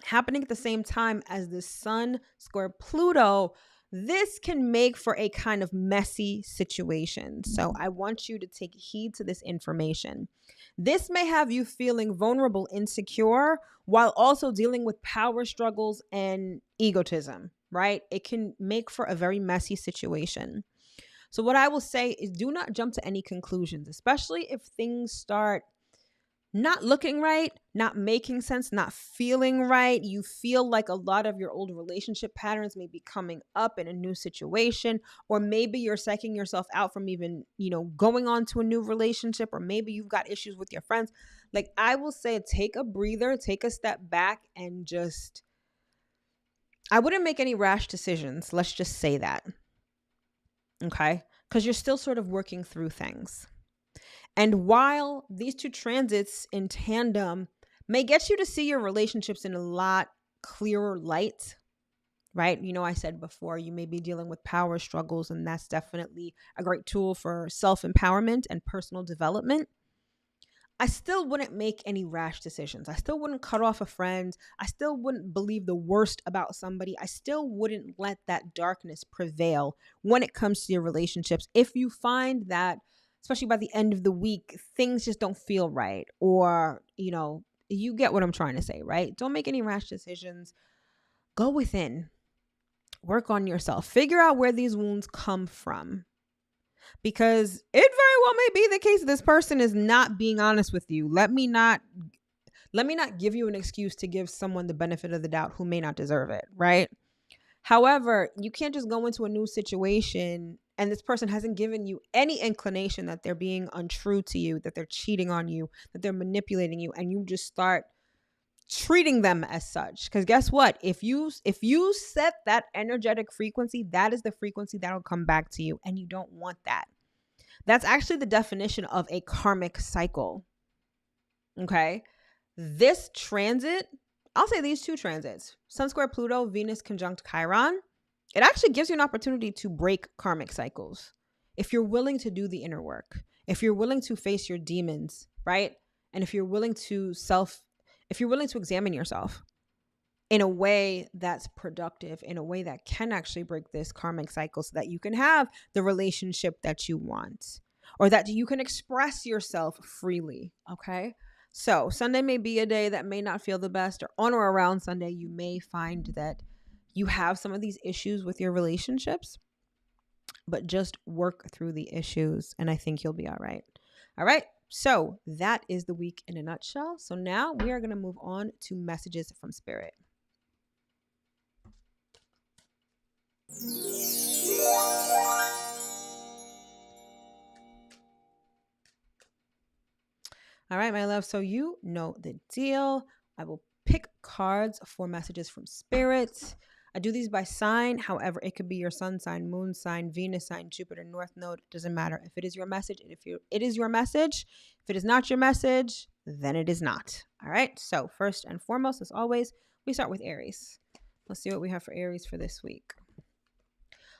happening at the same time as the Sun square Pluto, this can make for a kind of messy situation. So I want you to take heed to this information. This may have you feeling vulnerable, insecure, while also dealing with power struggles and egotism, right? It can make for a very messy situation. So what I will say is, do not jump to any conclusions, especially if things start not looking right, not making sense, not feeling right. You feel like a lot of your old relationship patterns may be coming up in a new situation, or maybe you're psyching yourself out from even, going on to a new relationship, or maybe you've got issues with your friends. Like, I will say, take a breather, take a step back, and I wouldn't make any rash decisions. Let's just say that. Okay? Because you're still sort of working through things. And while these two transits in tandem may get you to see your relationships in a lot clearer light, right? I said before, you may be dealing with power struggles, and that's definitely a great tool for self-empowerment and personal development. I still wouldn't make any rash decisions. I still wouldn't cut off a friend. I still wouldn't believe the worst about somebody. I still wouldn't let that darkness prevail when it comes to your relationships. If you find that, especially by the end of the week, things just don't feel right, or, you get what I'm trying to say, right? Don't make any rash decisions. Go within. Work on yourself. Figure out where these wounds come from. because it very well may be the case that this person is not being honest with you. Let me not give you an excuse to give someone the benefit of the doubt who may not deserve it, right? However, you can't just go into a new situation and this person hasn't given you any inclination that they're being untrue to you, that they're cheating on you, that they're manipulating you, and you just start treating them as such. Because guess what? If you set that energetic frequency, that is the frequency that'll come back to you, and you don't want that. That's actually the definition of a karmic cycle. Okay? This transit, I'll say these two transits, Sun square Pluto, Venus conjunct Chiron, it actually gives you an opportunity to break karmic cycles. If you're willing to do the inner work, if you're willing to face your demons, right? And if you're willing to examine yourself in a way that's productive, in a way that can actually break this karmic cycle so that you can have the relationship that you want, or that you can express yourself freely, okay? So Sunday may be a day that may not feel the best, or on or around Sunday, you may find that you have some of these issues with your relationships, but just work through the issues and I think you'll be all right. All right. So that is the week in a nutshell. So now we are going to move on to messages from Spirit. All right, my love. So you know the deal. I will pick cards for messages from Spirit. I do these by sign. However, it could be your sun sign, moon sign, Venus sign, Jupiter, North Node. It doesn't matter. If it is your message, it is your message. If it is not your message, then it is not. All right. So first and foremost, as always, we start with Aries. Let's see what we have for Aries for this week.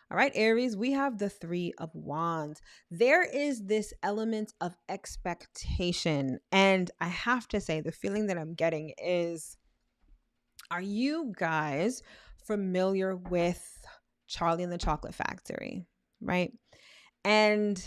All right, Aries, we have the 3 of Wands. There is this element of expectation. And I have to say, the feeling that I'm getting is, are you guys familiar with Charlie and the Chocolate Factory, right? And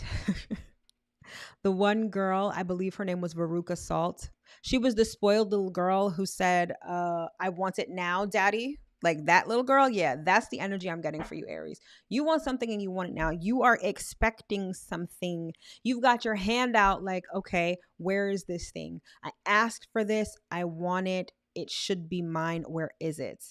the one girl, I believe her name was Veruca Salt. She was the spoiled little girl who said, I want it now, daddy. Like that little girl. Yeah, that's the energy I'm getting for you, Aries. You want something and you want it now. You are expecting something. You've got your hand out like, okay, where is this thing? I asked for this. I want it. It should be mine. Where is it?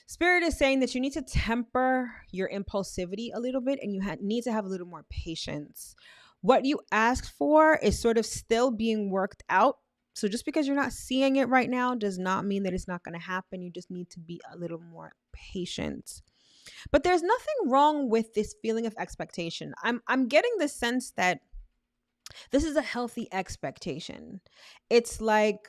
Spirit is saying that you need to temper your impulsivity a little bit and you need to have a little more patience. What you asked for is sort of still being worked out. So just because you're not seeing it right now does not mean that it's not going to happen. You just need to be a little more patient. But there's nothing wrong with this feeling of expectation. I'm getting the sense that this is a healthy expectation. It's like,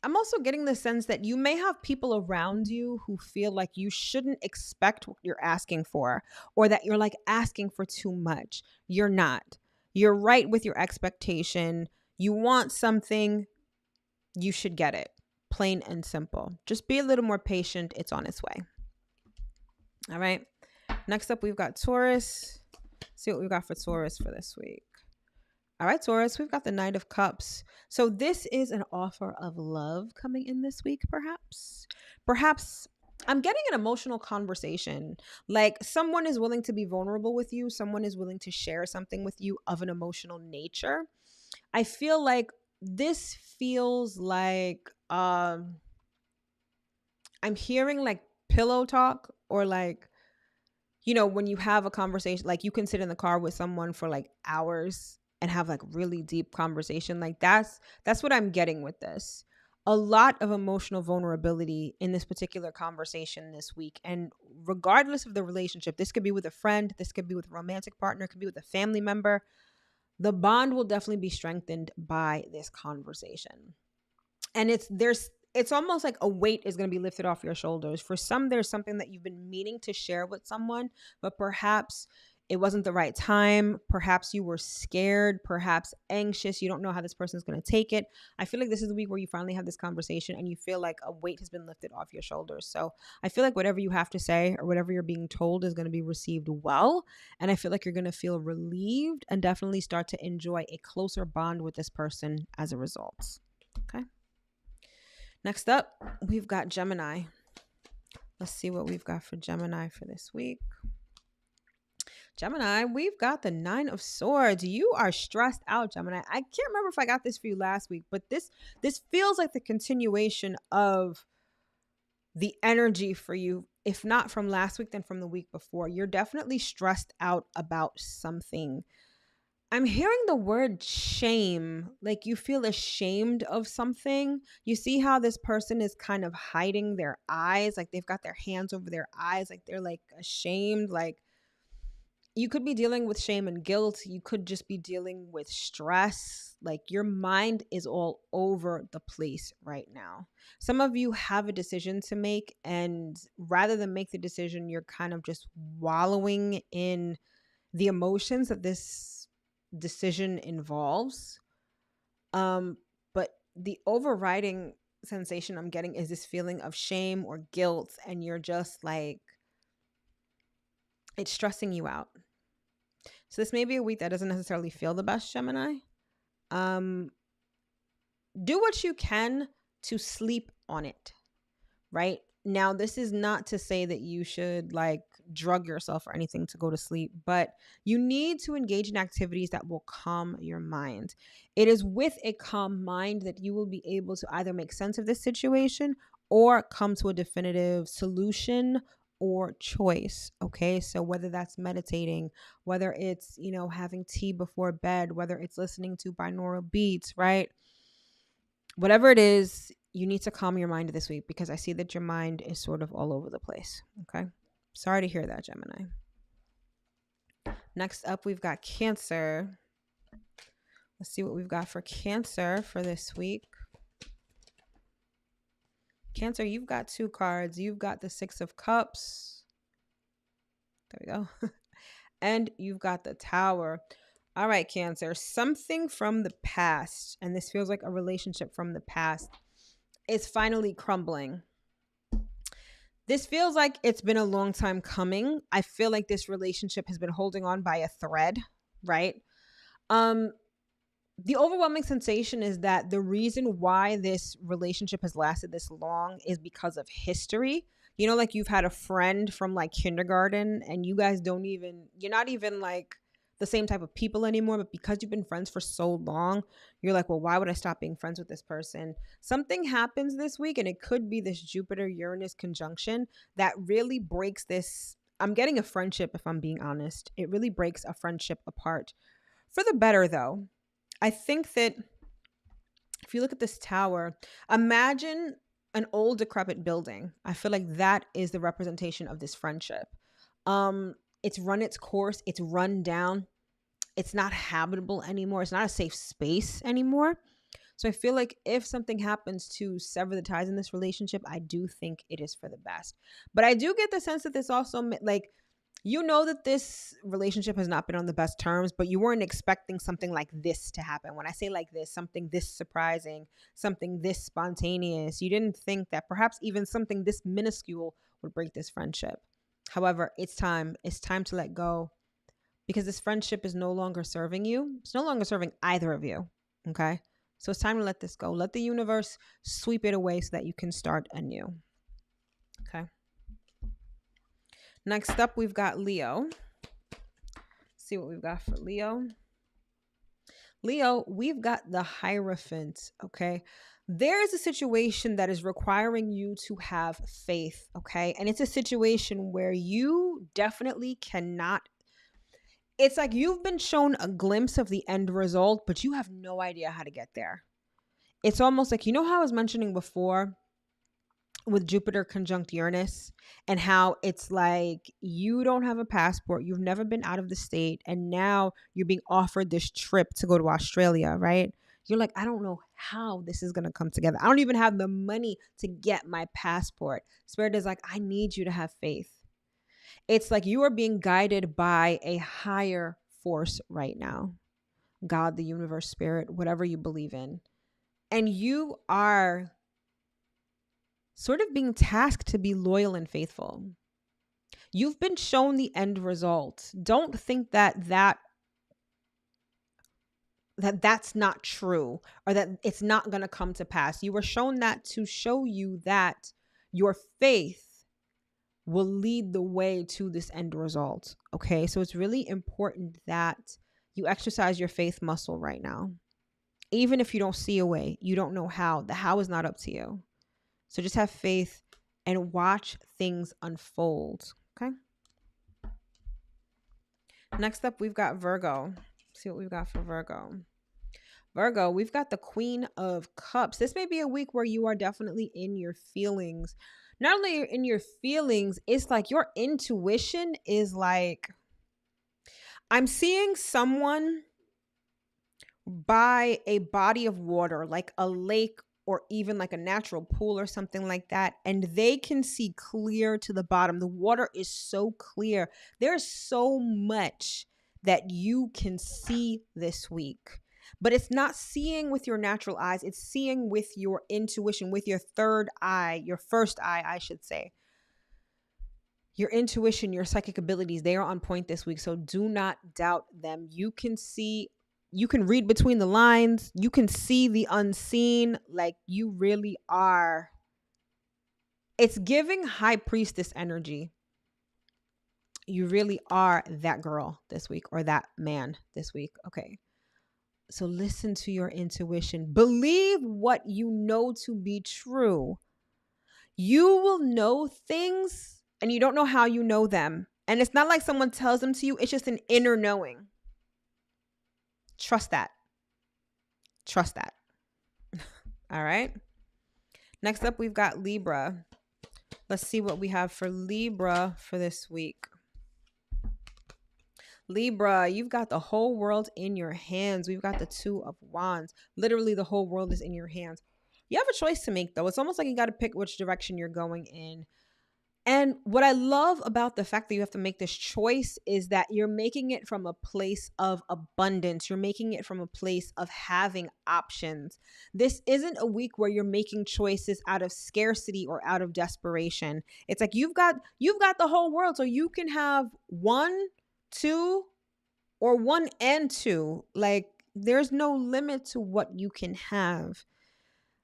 I'm also getting the sense that you may have people around you who feel like you shouldn't expect what you're asking for, or that you're like asking for too much. You're not. You're right with your expectation. You want something, you should get it. Plain and simple. Just be a little more patient. It's on its way. All right. Next up, we've got Taurus. See what we've got for Taurus for this week. All right, Taurus, we've got the Knight of Cups. So this is an offer of love coming in this week, perhaps. Perhaps I'm getting an emotional conversation. Like someone is willing to be vulnerable with you. Someone is willing to share something with you of an emotional nature. I feel like this feels like I'm hearing like pillow talk, or like, you know, when you have a conversation, like you can sit in the car with someone for like hours and have like really deep conversation. Like that's what I'm getting with this. A lot of emotional vulnerability in this particular conversation this week. And regardless of the relationship, this could be with a friend, this could be with a romantic partner, it could be with a family member. The bond will definitely be strengthened by this conversation. And it's almost like a weight is going to be lifted off your shoulders. For some, there's something that you've been meaning to share with someone, but perhaps it wasn't the right time. Perhaps you were scared, perhaps anxious. You don't know how this person is going to take it. I feel like this is the week where you finally have this conversation and you feel like a weight has been lifted off your shoulders. So I feel like whatever you have to say or whatever you're being told is going to be received well. And I feel like you're going to feel relieved and definitely start to enjoy a closer bond with this person as a result. Okay. Next up, we've got Gemini. Let's see what we've got for Gemini for this week. Gemini, we've got the Nine of Swords. You are stressed out, Gemini. I can't remember if I got this for you last week, but this feels like the continuation of the energy for you. If not from last week, then from the week before. You're definitely stressed out about something. I'm hearing the word shame, like you feel ashamed of something. You see how this person is kind of hiding their eyes, like they've got their hands over their eyes, like they're like ashamed. Like you could be dealing with shame and guilt. You could just be dealing with stress. Like your mind is all over the place right now. Some of you have a decision to make, and rather than make the decision, you're kind of just wallowing in the emotions that this decision involves. But the overriding sensation I'm getting is this feeling of shame or guilt, and you're just like, it's stressing you out. So this may be a week that doesn't necessarily feel the best, Gemini. Do what you can to sleep on it, right? Now, this is not to say that you should like drug yourself or anything to go to sleep, but you need to engage in activities that will calm your mind. It is with a calm mind that you will be able to either make sense of this situation or come to a definitive solution or choice. Okay. So whether that's meditating, whether it's, having tea before bed, whether it's listening to binaural beats, right? Whatever it is, you need to calm your mind this week because I see that your mind is sort of all over the place. Okay. Sorry to hear that, Gemini. Next up, we've got Cancer. Let's see what we've got for Cancer for this week. Cancer, you've got two cards. You've got the Six of Cups. There we go. And you've got the Tower. All right, Cancer, something from the past, and this feels like a relationship from the past, is finally crumbling. This feels like it's been a long time coming. I feel like this relationship has been holding on by a thread, right? The overwhelming sensation is that the reason why this relationship has lasted this long is because of history. Like you've had a friend from like kindergarten and you guys you're not even like the same type of people anymore, but because you've been friends for so long, you're like, well, why would I stop being friends with this person? Something happens this week, and it could be this Jupiter-Uranus conjunction that really breaks this. I'm getting a friendship, if I'm being honest. It really breaks a friendship apart. For the better, though. I think that if you look at this tower, imagine an old decrepit building. I feel like that is the representation of this friendship. It's run its course. It's run down. It's not habitable anymore. It's not a safe space anymore. So I feel like if something happens to sever the ties in this relationship, I do think it is for the best. But I do get the sense that this also, like, that this relationship has not been on the best terms, but you weren't expecting something like this to happen. When I say like this, something this surprising, something this spontaneous, you didn't think that perhaps even something this minuscule would break this friendship. However, it's time. It's time to let go because this friendship is no longer serving you. It's no longer serving either of you. Okay. So it's time to let this go. Let the universe sweep it away so that you can start anew. Okay. Next up, we've got Leo. See what we've got for Leo. Leo, we've got the Hierophant. Okay. There is a situation that is requiring you to have faith. Okay. And it's a situation where you definitely cannot. It's like you've been shown a glimpse of the end result, but you have no idea how to get there. It's almost like, how I was mentioning before with Jupiter conjunct Uranus and how it's like you don't have a passport, you've never been out of the state, and now you're being offered this trip to go to Australia, right? You're like, I don't know how this is going to come together. I don't even have the money to get my passport. Spirit is like, I need you to have faith. It's like you are being guided by a higher force right now. God, the universe, spirit, whatever you believe in. And you are sort of being tasked to be loyal and faithful. You've been shown the end result. Don't think that's not true or that it's not going to come to pass. You were shown that to show you that your faith will lead the way to this end result. Okay. So it's really important that you exercise your faith muscle right now. Even if you don't see a way, you don't know how, the how is not up to you. So just have faith and watch things unfold. Okay. Next up, we've got Virgo. Let's see what we've got for Virgo. Virgo, we've got the Queen of Cups. This may be a week where you are definitely in your feelings. Not only in your feelings, it's like your intuition is like, I'm seeing someone by a body of water, like a lake or even like a natural pool or something like that, and they can see clear to the bottom. The water is so clear. There's so much that you can see this week. But it's not seeing with your natural eyes. It's seeing with your intuition, with your third eye, your first eye, I should say. Your intuition, your psychic abilities, they are on point this week. So do not doubt them. You can see, you can read between the lines. You can see the unseen. Like you really are. It's giving high priestess energy. You really are that girl this week or that man this week. Okay. So listen to your intuition. Believe what you know to be true. You will know things and you don't know how you know them. And it's not like someone tells them to you. It's just an inner knowing. Trust that. Trust that. All right. Next up, we've got Libra. Let's see what we have for Libra for this week. Libra, you've got the whole world in your hands. We've got the Two of Wands. Literally, the whole world is in your hands. You have a choice to make, though. It's almost like you got to pick which direction you're going in. And what I love about the fact that you have to make this choice is that you're making it from a place of abundance. You're making it from a place of having options. This isn't a week where you're making choices out of scarcity or out of desperation. It's like you've got the whole world, so you can have one, two, or one and two. Like there's no limit to what you can have.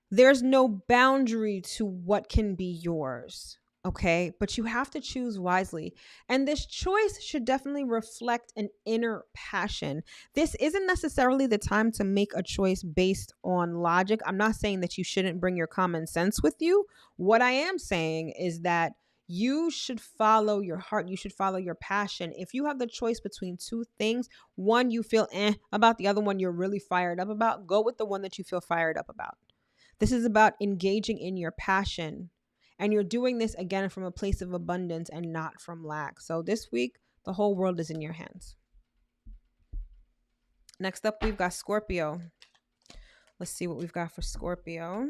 There's no boundary to what can be yours. Okay, but you have to choose wisely. And this choice should definitely reflect an inner passion. This isn't necessarily the time to make a choice based on logic. I'm not saying that you shouldn't bring your common sense with you. What I am saying is that you should follow your heart. You should follow your passion. If you have the choice between two things, one you feel about, the other one you're really fired up about, go with the one that you feel fired up about. This is about engaging in your passion. And you're doing this, again, from a place of abundance and not from lack. So this week, the whole world is in your hands. Next up, we've got Scorpio. Let's see what we've got for Scorpio.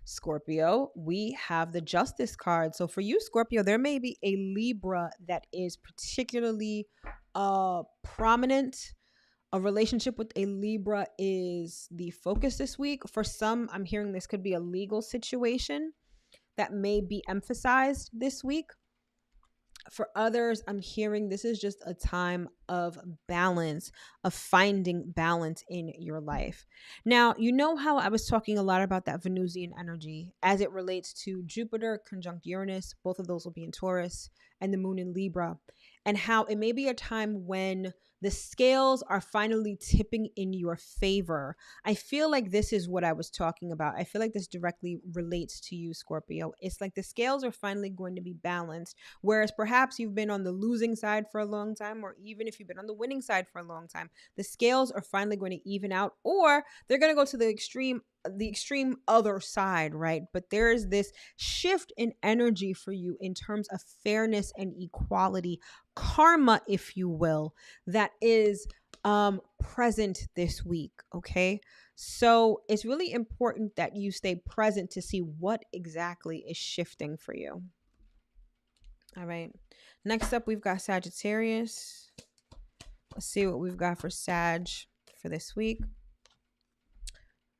Scorpio, we have the Justice card. So for you, Scorpio, there may be a Libra that is particularly prominent. A relationship with a Libra is the focus this week. For some, I'm hearing this could be a legal situation that may be emphasized this week. For others, I'm hearing this is just a time of balance, of finding balance in your life. Now, you know how I was talking a lot about that Venusian energy as it relates to Jupiter conjunct Uranus. Both of those will be in Taurus, and the moon in Libra. And how it may be a time when the scales are finally tipping in your favor. I feel like this is what I was talking about. I feel like this directly relates to you, Scorpio. It's like the scales are finally going to be balanced, whereas perhaps you've been on the losing side for a long time, or even if you've been on the winning side for a long time, the scales are finally going to even out, or they're going to go to the extreme other side, right? But there is this shift in energy for you in terms of fairness and equality, karma, if you will, that is present this week. Okay, so it's really important that you stay present to see what exactly is shifting for you. All right, next up we've got Sagittarius. Let's see what we've got for Sag for this week.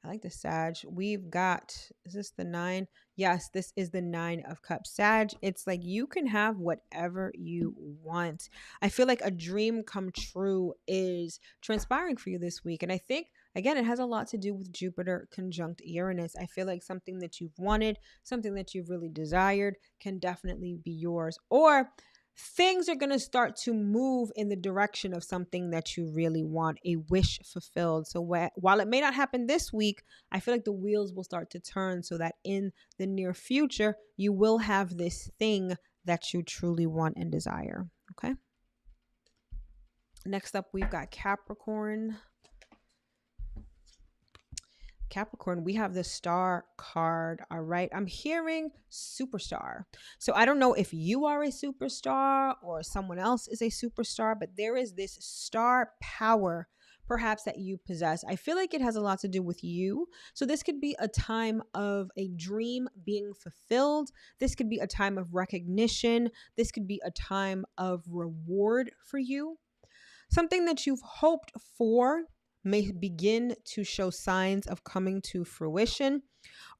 I like the Sag. We've got, is this the 9? Yes, this is the 9 of Cups. Sag, it's like you can have whatever you want. I feel like a dream come true is transpiring for you this week. And I think Again, it has a lot to do with Jupiter conjunct Uranus. I feel like something that you've wanted, something that you've really desired can definitely be yours. Or things are going to start to move in the direction of something that you really want, a wish fulfilled. So while it may not happen this week, I feel like the wheels will start to turn so that in the near future, you will have this thing that you truly want and desire. Okay. Next up, we've got Capricorn. Capricorn, we have the star card. All right. I'm hearing superstar. So I don't know if you are a superstar or someone else is a superstar, but there is this star power perhaps that you possess. I feel like it has a lot to do with you. So this could be a time of a dream being fulfilled. This could be a time of recognition. This could be a time of reward for you. Something that you've hoped for may begin to show signs of coming to fruition,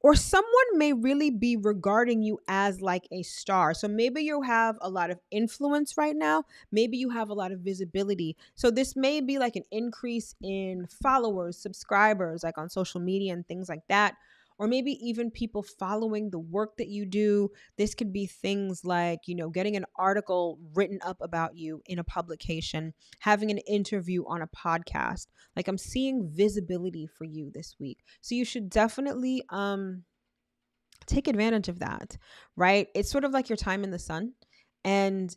or someone may really be regarding you as like a star. So maybe you have a lot of influence right now. Maybe you have a lot of visibility. So this may be like an increase in followers, subscribers, like on social media and things like that. Or maybe even people following the work that you do. This could be things like, getting an article written up about you in a publication, having an interview on a podcast. Like I'm seeing visibility for you this week. So you should definitely take advantage of that, right? It's sort of like your time in the sun, and,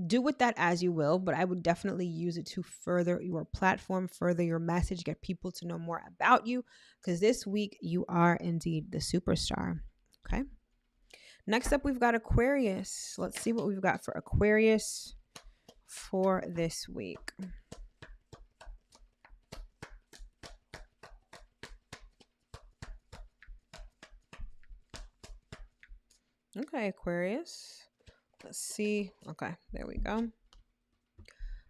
do with that as you will, but I would definitely use it to further your platform, further your message, get people to know more about you, because this week you are indeed the superstar. Okay. Next up, we've got Aquarius. Let's see what we've got for Aquarius for this week. Okay, Aquarius. Let's see. Okay, there we go.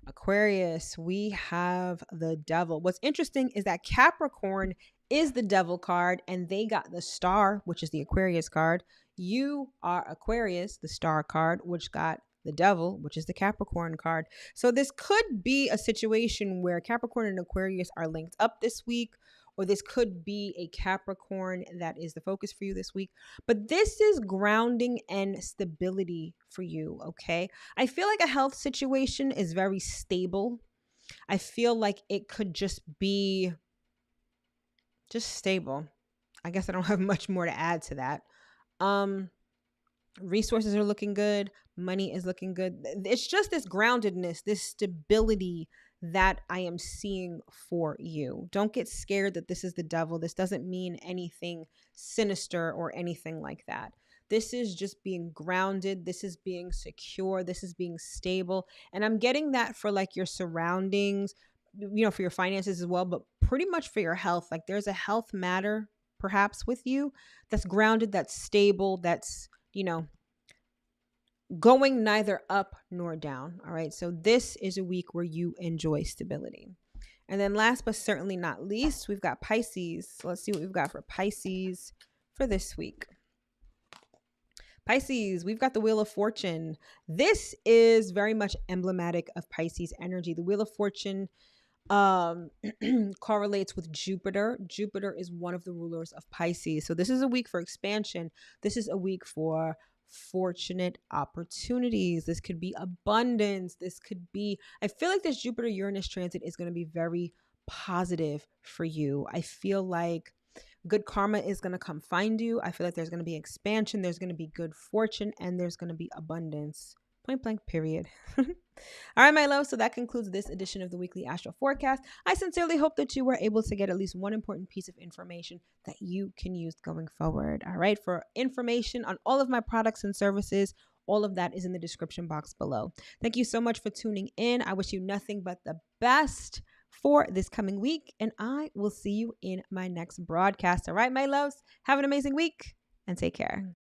Aquarius, we have the devil. What's interesting is that Capricorn is the devil card and they got the star, which is the Aquarius card. You are Aquarius, the star card, which got the devil, which is the Capricorn card. So this could be a situation where Capricorn and Aquarius are linked up this week, or this could be a Capricorn that is the focus for you this week. But this is grounding and stability for you, okay? I feel like a health situation is very stable. I feel like it could just be just stable. I guess I don't have much more to add to that. Resources are looking good. Money is looking good. It's just this groundedness, this stability that I am seeing for you. Don't get scared that this is the devil. This doesn't mean anything sinister or anything like that. This is just being grounded. This is being secure. This is being stable. And I'm getting that for like your surroundings, for your finances as well, but pretty much for your health. Like there's a health matter perhaps with you that's grounded, that's stable, that's, going neither up nor down. All right. So this is a week where you enjoy stability. And then last but certainly not least, we've got Pisces. So let's see what we've got for Pisces for this week. Pisces, we've got the Wheel of Fortune. This is very much emblematic of Pisces energy. The Wheel of Fortune correlates with Jupiter. Jupiter is one of the rulers of Pisces. So this is a week for expansion. This is a week for fortunate opportunities. This could be abundance. This could be, I feel like this Jupiter Uranus transit is going to be very positive for you. I feel like good karma is going to come find you. I feel like there's going to be expansion. There's going to be good fortune, and there's going to be abundance. Point blank, period. All right, my love. So that concludes this edition of the weekly astro forecast. I sincerely hope that you were able to get at least one important piece of information that you can use going forward. All right. For information on all of my products and services, all of that is in the description box below. Thank you so much for tuning in. I wish you nothing but the best for this coming week, and I will see you in my next broadcast. All right, my loves. Have an amazing week and take care.